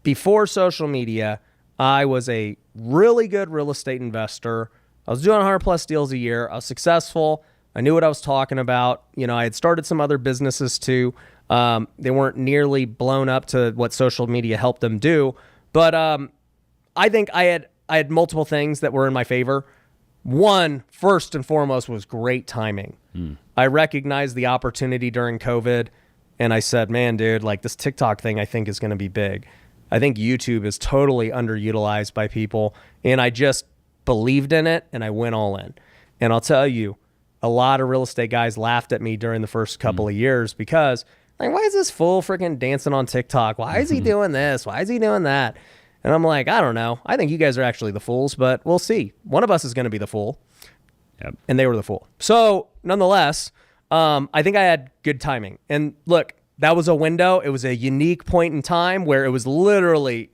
before social media, I was a really good real estate investor. I was doing 100 plus deals a year. I was successful. I knew what I was talking about. You know, I had started some other businesses too. They weren't nearly blown up to what social media helped them do. But I think I had multiple things that were in my favor. One, first and foremost, was great timing. I recognized the opportunity during COVID, and I said, man, dude, like, this TikTok thing I think is going to be big. I think YouTube is totally underutilized by people, and I just believed in it, and I went all in. And I'll tell you, a lot of real estate guys laughed at me during the first couple of years because, like, why is this fool freaking dancing on TikTok? Why is he doing this? Why is he doing that? And I'm like, I don't know. I think you guys are actually the fools, but we'll see. One of us is going to be the fool. Yep. And they were the fool. So nonetheless, I think I had good timing. And look, that was a window. It was a unique point in time where it was literally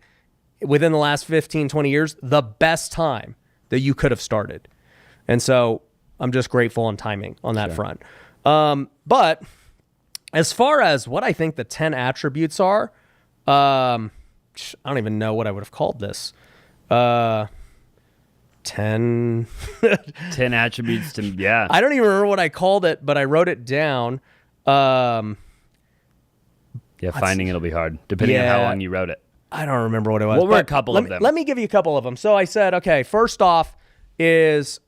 within the last 15, 20 years, the best time that you could have started. And so I'm just grateful on timing on that front. But as far as what I think the 10 attributes are, I don't even know what I would have called this. 10 attributes to, yeah. I don't even remember what I called it, but I wrote it down. Finding it'll be hard, depending on how long you wrote it. I don't remember what it was. What were a couple of them? Let me give you a couple of them. So I said, okay, first off is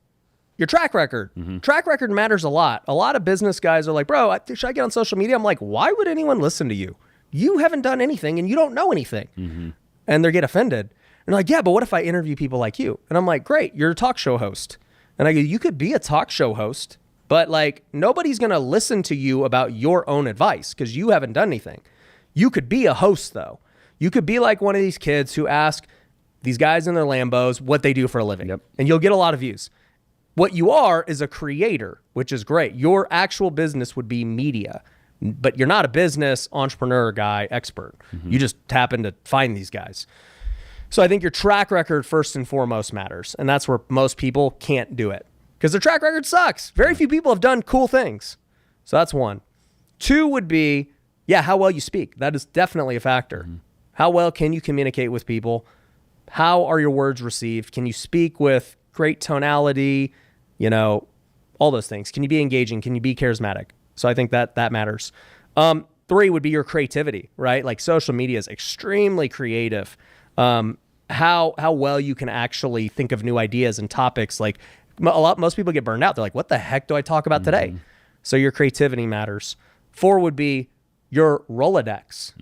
your track record. Track record matters a lot. A lot of business guys are like, bro, should I get on social media? I'm like, why would anyone listen to you? You haven't done anything and you don't know anything. And they get offended. And they're like, yeah, but what if I interview people like you? And I'm like, great, you're a talk show host. And I go, you could be a talk show host, but like nobody's going to listen to you about your own advice because you haven't done anything. You could be a host though. You could be like one of these kids who ask these guys in their Lambos what they do for a living. Yep. And you'll get a lot of views. What you are is a creator, which is great. Your actual business would be media, but you're not a business entrepreneur guy expert. You just happen to find these guys. So I think your track record first and foremost matters. And that's where most people can't do it because their track record sucks. Very few people have done cool things. So that's one. Two would be, how well you speak. That is definitely a factor. How well can you communicate with people? How are your words received? Can you speak with great tonality? You know, all those things. Can you be engaging? Can you be charismatic? So I think that matters. 3 would be your creativity, right? Like social media is extremely creative. How well you can actually think of new ideas and topics. Like most people get burned out. They're like, what the heck do I talk about today? So your creativity matters. 4 would be your Rolodex.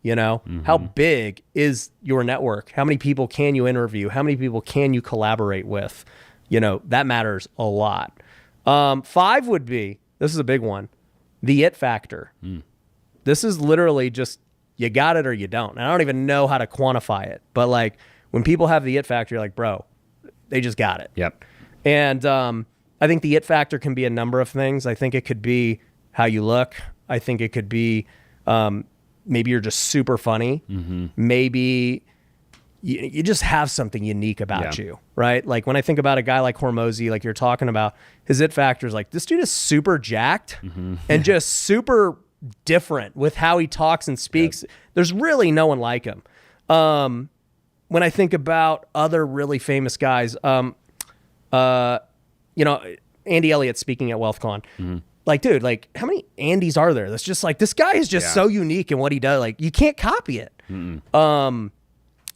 You know, how big is your network? How many people can you interview? How many people can you collaborate with? You know, that matters a lot. 5 would be, this is a big one, the it factor. This is literally just, you got it or you don't. And I don't even know how to quantify it. But like when people have the it factor, you're like, bro, they just got it. Yep. And I think the it factor can be a number of things. I think it could be how you look. I think it could be maybe you're just super funny. Maybe you just have something unique about you, right? Like when I think about a guy like Hormozy, like you're talking about, his it factor is like, this dude is super jacked and just super different with how he talks and speaks. There's really no one like him. When I think about other really famous guys, you know, Andy Elliott speaking at WealthCon, like, dude, like how many Andys are there? That's just like, this guy is just so unique in what he does. Like you can't copy it.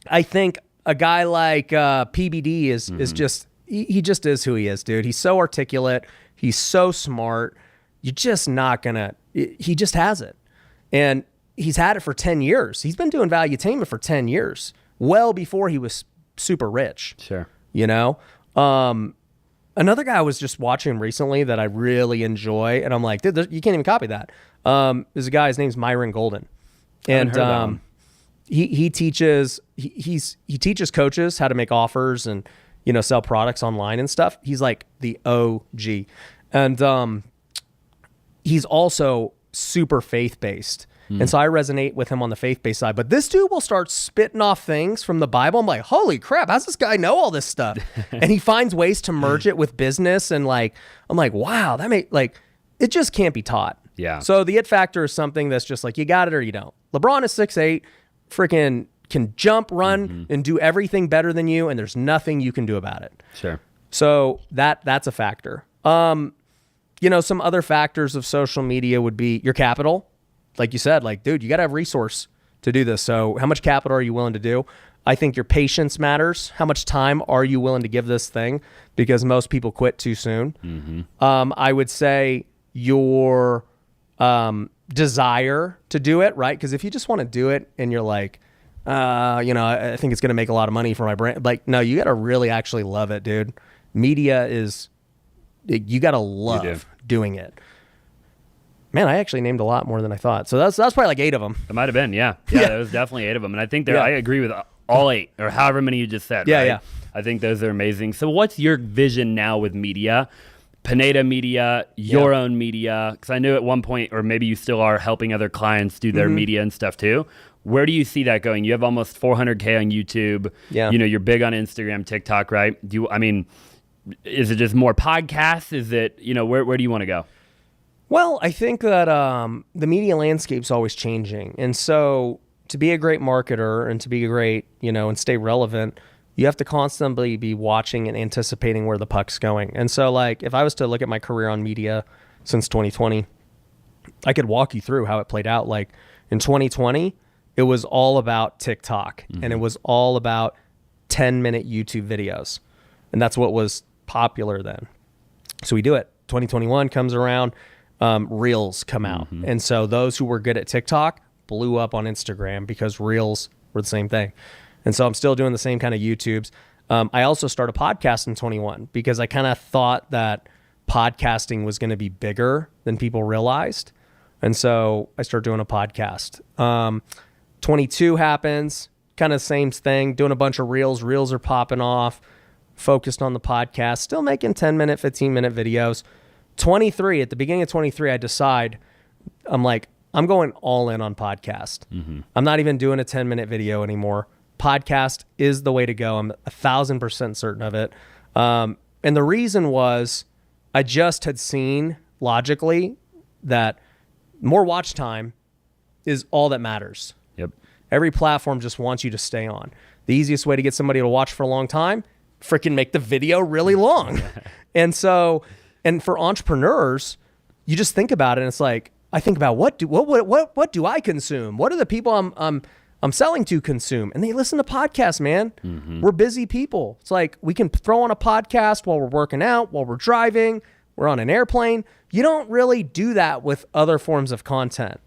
I think a guy like PBD is just, he just is who he is, dude. He's so articulate. He's so smart. You're just not gonna, he just has it. And he's had it for 10 years. He's been doing valuetainment for 10 years, well before he was super rich. Sure. You know? Another guy I was just watching recently that I really enjoy, and I'm like, dude, you can't even copy that. There's a guy, his name's Myron Golden. And he teaches he teaches coaches how to make offers and, you know, sell products online and stuff. He's like the OG. And he's also super faith-based. And so I resonate with him on the faith-based side. But this dude will start spitting off things from the Bible. I'm like, holy crap, how's this guy know all this stuff? And he finds ways to merge it with business. And like, I'm like, wow, it just can't be taught. Yeah. So the it factor is something that's just like, you got it or you don't. LeBron is 6'8", freaking can jump, run, and do everything better than you, and there's nothing you can do about it. Sure. So that's a factor. You know, some other factors of social media would be your capital. Like you said, like, dude, you got to have resource to do this. So how much capital are you willing to do? I think your patience matters. How much time are you willing to give this thing? Because most people quit too soon. I would say your desire to do it, right? Because if you just want to do it and you're like, you know, I think it's going to make a lot of money for my brand. Like, no, you got to really actually love it, dude. Media is, you got to love doing it. Man, I actually named a lot more than I thought. So that's probably like 8 of them. It might have been, yeah. There was definitely 8 of them. And I think I agree with all 8 or however many you just said. Right? I think those are amazing. So what's your vision now with media? Pineda Media, your own media, because I knew at one point, or maybe you still are, helping other clients do their media and stuff too. Where do you see that going? You have almost 400K on YouTube. Yeah. You know, you're big on Instagram, TikTok, right? Is it just more podcasts? Is it, you know, where do you want to go? Well, I think that the media landscape's always changing. And so to be a great marketer and to be great, you know, and stay relevant, you have to constantly be watching and anticipating where the puck's going. And so, like, if I was to look at my career on media since 2020, I could walk you through how it played out. Like, in 2020, it was all about TikTok, and it was all about 10-minute YouTube videos. And that's what was popular then. So we do it. 2021 comes around, Reels come out. And so those who were good at TikTok blew up on Instagram because Reels were the same thing. And so I'm still doing the same kind of YouTubes. I also started a podcast in 21 because I kind of thought that podcasting was going to be bigger than people realized. And so I started doing a podcast. 22 happens, kind of same thing, doing a bunch of Reels. Reels are popping off, focused on the podcast, still making 10-minute, 15-minute videos. 23, at the beginning of 23, I decide, I'm like, I'm going all in on podcast. I'm not even doing a 10-minute video anymore. Podcast is the way to go. I'm 1,000% certain of it. And the reason was I just had seen logically that more watch time is all that matters. Yep. Every platform just wants you to stay on. The easiest way to get somebody to watch for a long time, freaking make the video really long. And so, and for entrepreneurs, you just think about it, and it's like, I think about what do I consume? What are the people I'm selling to consume? And they listen to podcasts, man. We're busy people. It's like we can throw on a podcast while we're working out, while we're driving, we're on an airplane. You don't really do that with other forms of content.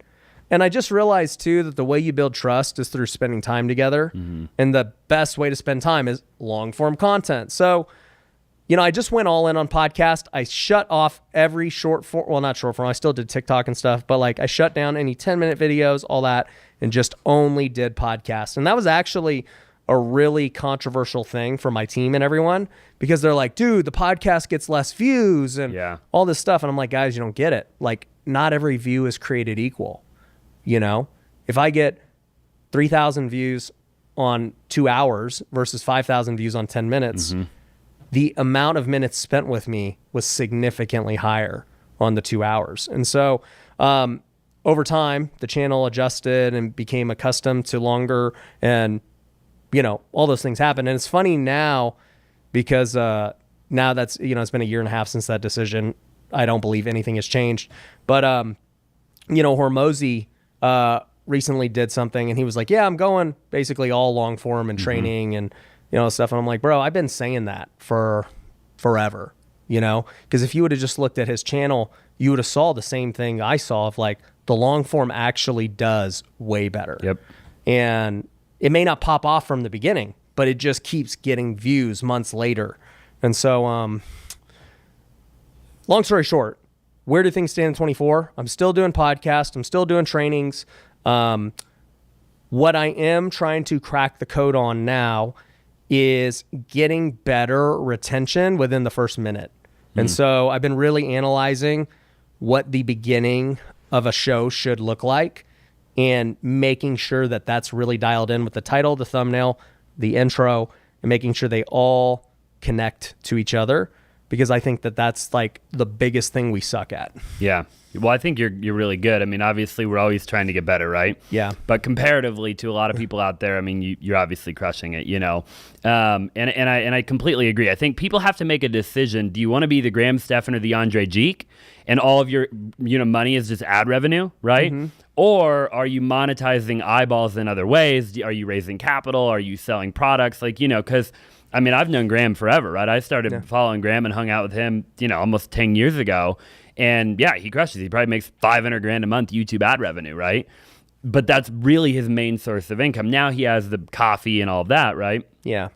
And I just realized too that the way you build trust is through spending time together. And the best way to spend time is long form content. So, I just went all in on podcast. I shut off every not short form. I still did TikTok and stuff, but like I shut down any 10-minute videos, all that, and just only did podcasts. And that was actually a really controversial thing for my team and everyone, because they're like, dude, the podcast gets less views and all this stuff. And I'm like, guys, you don't get it. Like, not every view is created equal. If I get 3,000 views on 2 hours versus 5,000 views on 10 minutes, the amount of minutes spent with me was significantly higher on the 2 hours. And so over time, the channel adjusted and became accustomed to longer, and, all those things happened. And it's funny now because now that's, it's been a year and a half since that decision. I don't believe anything has changed. But, Hormozy recently did something, and he was like, yeah, I'm going basically all long form and training and, stuff. And I'm like, bro, I've been saying that for forever, because if you would have just looked at his channel, you would have saw the same thing I saw of like the long form actually does way better. Yep. And it may not pop off from the beginning, but it just keeps getting views months later. And so, long story short, where do things stand in 24? I'm still doing podcasts. I'm still doing trainings. What I am trying to crack the code on now is getting better retention within the first minute. And so I've been really analyzing what the beginning of a show should look like and making sure that that's really dialed in with the title, the thumbnail, the intro, and making sure they all connect to each other, because I think that that's like the biggest thing we suck at. Yeah. Well, I think you're really good. I mean, obviously, we're always trying to get better, right? Yeah. But comparatively to a lot of people out there, I mean, you're obviously crushing it, And I completely agree. I think people have to make a decision. Do you want to be the Graham Stephan or the Andre Geek, and all of your money is just ad revenue, right? Or are you monetizing eyeballs in other ways? Are you raising capital? Are you selling products? Because I mean, I've known Graham forever, right? I started following Graham and hung out with him, almost 10 years ago. And yeah, he crushes. He probably makes $500,000 a month YouTube ad revenue, right? But that's really his main source of income. Now he has the coffee and all of that, right? Yeah.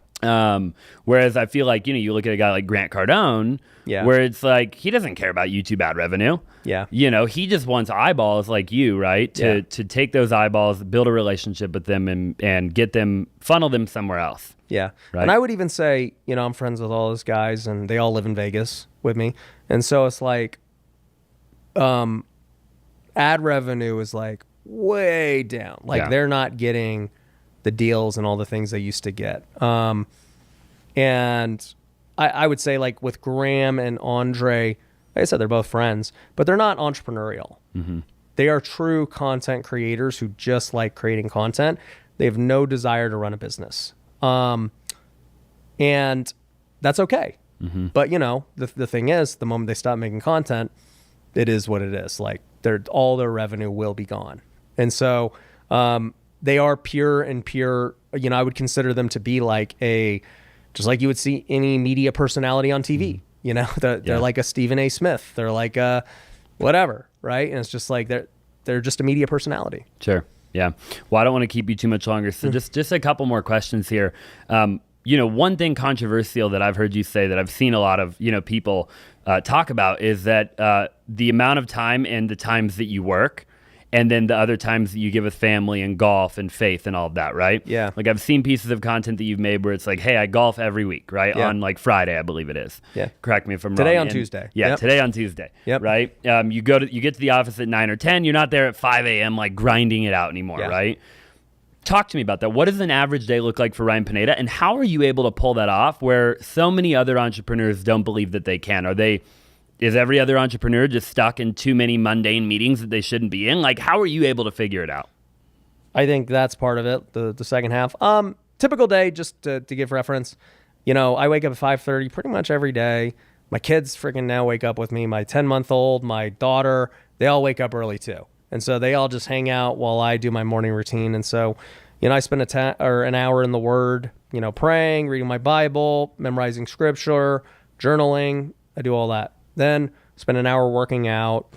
Whereas I feel like, you look at a guy like Grant Cardone, where it's like, he doesn't care about YouTube ad revenue. Yeah. He just wants eyeballs like you, right? To take those eyeballs, build a relationship with them and get them, funnel them somewhere else. Yeah. Right? And I would even say, I'm friends with all those guys and they all live in Vegas with me. And so it's like, ad revenue is like way down. Like they're not getting the deals and all the things they used to get. And I would say like with Graham and Andre, like I said, they're both friends, but they're not entrepreneurial. They are true content creators who just like creating content. They have no desire to run a business. And that's okay. But the thing is, the moment they stop making content, it is what it is. Like all their revenue will be gone. And so, they are pure. I would consider them to be like just like you would see any media personality on TV, they're like a Stephen A. Smith. They're like a whatever. Right. And it's just like, they're just a media personality. Sure. Yeah. Well, I don't want to keep you too much longer. So just a couple more questions here. One thing controversial that I've heard you say that I've seen a lot of, people talk about is that the amount of time and the times that you work, and then the other times that you give with family and golf and faith and all of that, right? Yeah. Like I've seen pieces of content that you've made where it's like, hey, I golf every week, right? Yeah. On like Friday, I believe it is. Yeah. Correct me if I'm Today wrong. on Tuesday. Yeah, today on Tuesday. Yep. Right? You get to the office at 9 or 10. You're not there at 5 a.m. like grinding it out anymore, right? Talk to me about that. What does an average day look like for Ryan Pineda, and how are you able to pull that off where so many other entrepreneurs don't believe that they can? Is every other entrepreneur just stuck in too many mundane meetings that they shouldn't be in? Like, how are you able to figure it out? I think that's part of it, the second half. Typical day, just to give reference, I wake up at 5:30 pretty much every day. My kids freaking now wake up with me. My 10-month-old, my daughter, they all wake up early too. And so they all just hang out while I do my morning routine. And so, I spend an hour in the Word, praying, reading my Bible, memorizing scripture, journaling. I do all that. Then spend an hour working out,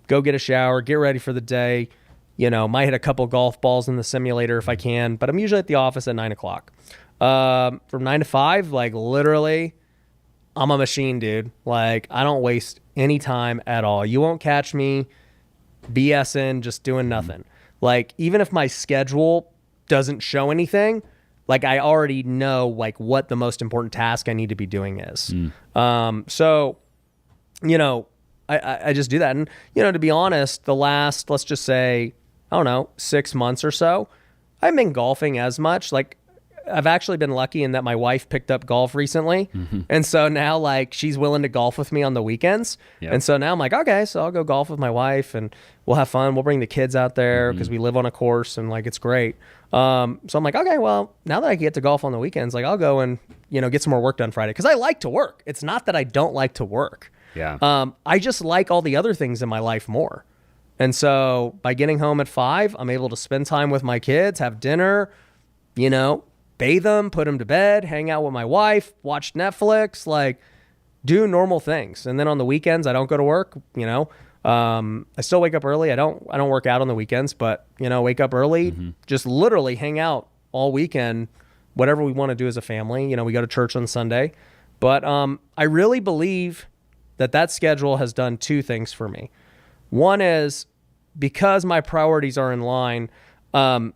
go get a shower, get ready for the day. Might hit a couple golf balls in the simulator if I can, but I'm usually at the office at 9:00. From 9 to 5, like literally, I'm a machine, dude. Like I don't waste any time at all. You won't catch me BSing, just doing nothing. Like even if my schedule doesn't show anything, like I already know like what the most important task I need to be doing is. So, I just do that. And, to be honest, the last, let's just say, 6 months or so, I haven't been golfing as much. Like I've actually been lucky in that my wife picked up golf recently. And so now like she's willing to golf with me on the weekends. Yep. And so now I'm like, okay, so I'll go golf with my wife and we'll have fun. We'll bring the kids out there because we live on a course and like, it's great. So I'm like, okay, well now that I get to golf on the weekends, like I'll go and, get some more work done Friday. Cause I like to work. It's not that I don't like to work. Yeah. I just like all the other things in my life more. And so by getting home at 5, I'm able to spend time with my kids, have dinner, bathe them, put them to bed, hang out with my wife, watch Netflix, like do normal things. And then on the weekends, I don't go to work, I still wake up early. I don't work out on the weekends, but wake up early, just literally hang out all weekend, whatever we want to do as a family. We go to church on Sunday, but I really believe that schedule has done 2 things for me. One is because my priorities are in line, I'm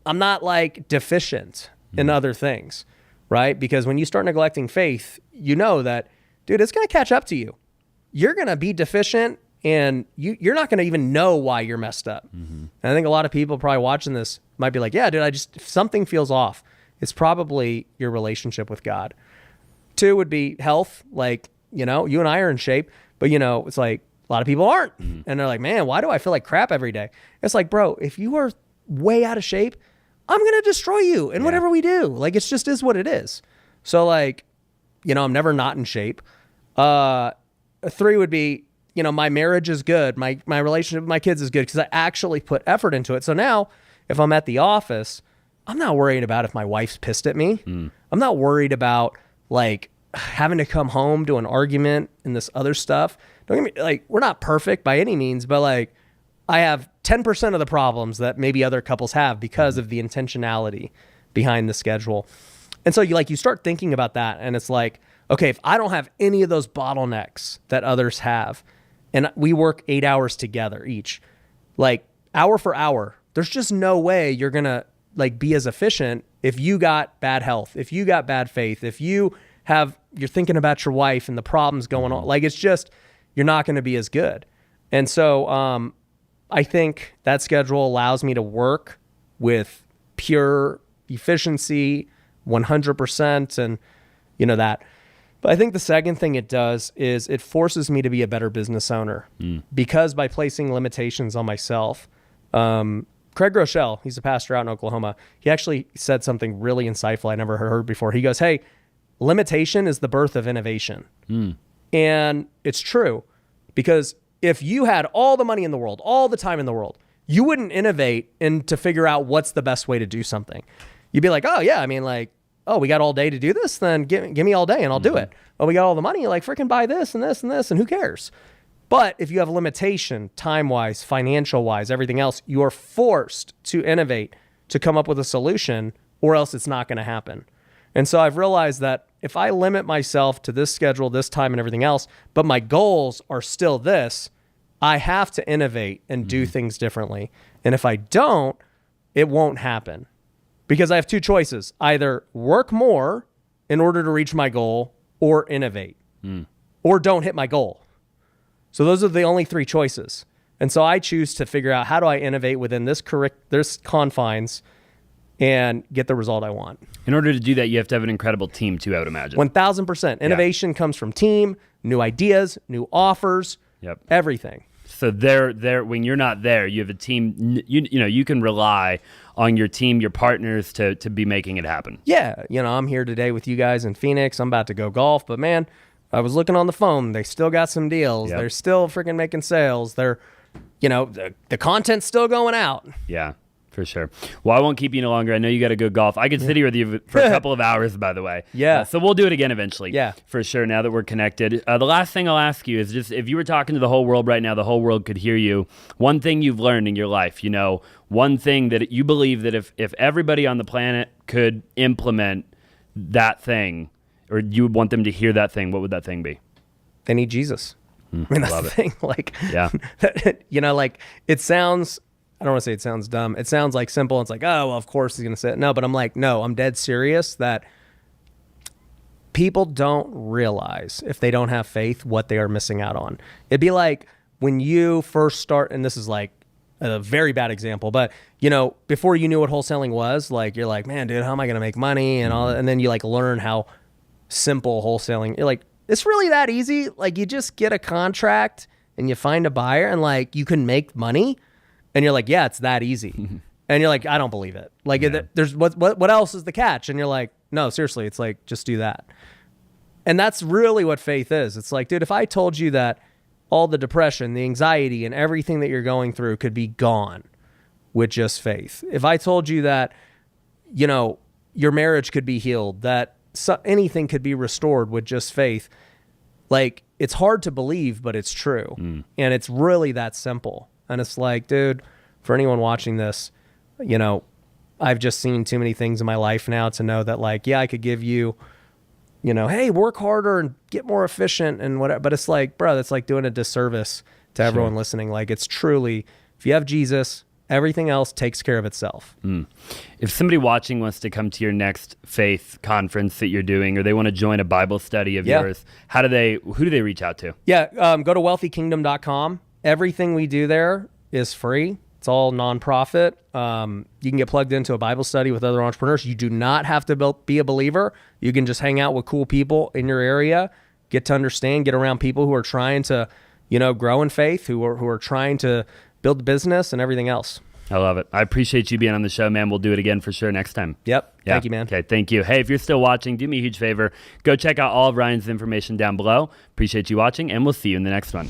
not like deficient in other things, right? Because when you start neglecting faith, that, dude, it's going to catch up to you. You're going to be deficient and you're not going to even know why you're messed up. And I think a lot of people probably watching this might be like, yeah, dude, if something feels off, it's probably your relationship with God. 2 would be health. Like, you and I are in shape, but it's like a lot of people aren't. And they're like, man, why do I feel like crap every day? It's like, bro, if you are way out of shape, I'm going to destroy you in whatever we do. Like, it's just is what it is. So like, I'm never not in shape. 3 would be, my marriage is good. My relationship with my kids is good because I actually put effort into it. So now if I'm at the office, I'm not worried about if my wife's pissed at me. I'm not worried about like having to come home to an argument and this other stuff. Don't get me, like, we're not perfect by any means, but like I have 10% of the problems that maybe other couples have because of the intentionality behind the schedule. And so you start thinking about that and it's like, okay, if I don't have any of those bottlenecks that others have and we work 8 hours together each, like hour for hour, there's just no way you're going to like be as efficient if you got bad health, if you got bad faith, if you're thinking about your wife and the problems going on. Like it's just, you're not going to be as good. And so I think that schedule allows me to work with pure efficiency, 100%, and that. But I think the second thing it does is it forces me to be a better business owner because by placing limitations on myself, Craig Rochelle, he's a pastor out in Oklahoma. He actually said something really insightful I never heard before. He goes, hey, limitation is the birth of innovation. And it's true because if you had all the money in the world, all the time in the world, you wouldn't innovate and to figure out what's the best way to do something. You'd be like, oh yeah, I mean like, oh, we got all day to do this, then give me all day and I'll do it. Oh, we got all the money, like freaking buy this and this and this and who cares? But if you have a limitation, time-wise, financial-wise, everything else, you are forced to innovate to come up with a solution or else it's not going to happen. And so I've realized that if I limit myself to this schedule, this time and everything else, but my goals are still this, I have to innovate and do things differently. And if I don't, it won't happen because I have 2 choices, either work more in order to reach my goal or innovate or don't hit my goal. So those are the only 3 choices. And so I choose to figure out how do I innovate within this confines and get the result I want. In order to do that, you have to have an incredible team too, I would imagine. 1,000%. Innovation comes from team, new ideas, new offers, everything. So there, when you're not there, you have a team, you can rely on your team, your partners to be making it happen. Yeah. I'm here today with you guys in Phoenix. I'm about to go golf, but man, I was looking on the phone. They still got some deals. Yep. They're still freaking making sales. They're, the content's still going out. Yeah, for sure. Well, I won't keep you any longer. I know you got to go golf. I could sit here with you for a couple of hours, by the way. Yeah. So we'll do it again eventually. Yeah. For sure, now that we're connected. The last thing I'll ask you is just, if you were talking to the whole world right now, the whole world could hear you. One thing you've learned in your life, one thing that you believe that if everybody on the planet could implement that thing, or you would want them to hear that thing, what would that thing be? They need Jesus. I mean, that's the thing. Like, Yeah. like it sounds, I don't want to say it sounds dumb. It sounds like simple. It's like, oh, well, of course he's going to say it. No, but I'm like, no, I'm dead serious that people don't realize, if they don't have faith, what they are missing out on. It'd be like when you first start, and this is like a very bad example, but before you knew what wholesaling was, like, you're like, man, dude, how am I going to make money and all that? And then you like learn how simple wholesaling, you're like, it's really that easy. Like, you just get a contract and you find a buyer and like you can make money, and you're like, yeah, it's that easy. And you're like, I don't believe it. Like, there's what else is the catch? And you're like, no, seriously, it's like, just do that. And that's really what faith is. It's like, dude, if I told you that all the depression, the anxiety, and everything that you're going through could be gone with just faith. If I told you that, your marriage could be healed, that anything could be restored with just faith, like, it's hard to believe, but it's true. And it's really that simple. And it's like, dude, for anyone watching this, I've just seen too many things in my life now to know that, like, yeah, I could give you, hey, work harder and get more efficient and whatever. But it's like, bro, that's like doing a disservice to everyone listening. Like, it's truly, if you have Jesus, everything else takes care of itself. If somebody watching wants to come to your next faith conference that you're doing, or they want to join a Bible study of yours, who do they reach out to? Yeah. Go to wealthykingdom.com. Everything we do there is free. It's all nonprofit. You can get plugged into a Bible study with other entrepreneurs. You do not have to be a believer. You can just hang out with cool people in your area, get to understand, get around people who are trying to, grow in faith, who are trying to build a business and everything else. I love it. I appreciate you being on the show, man. We'll do it again for sure next time. Yep. Yeah. Thank you, man. Okay, thank you. Hey, if you're still watching, do me a huge favor. Go check out all of Ryan's information down below. Appreciate you watching, and we'll see you in the next one.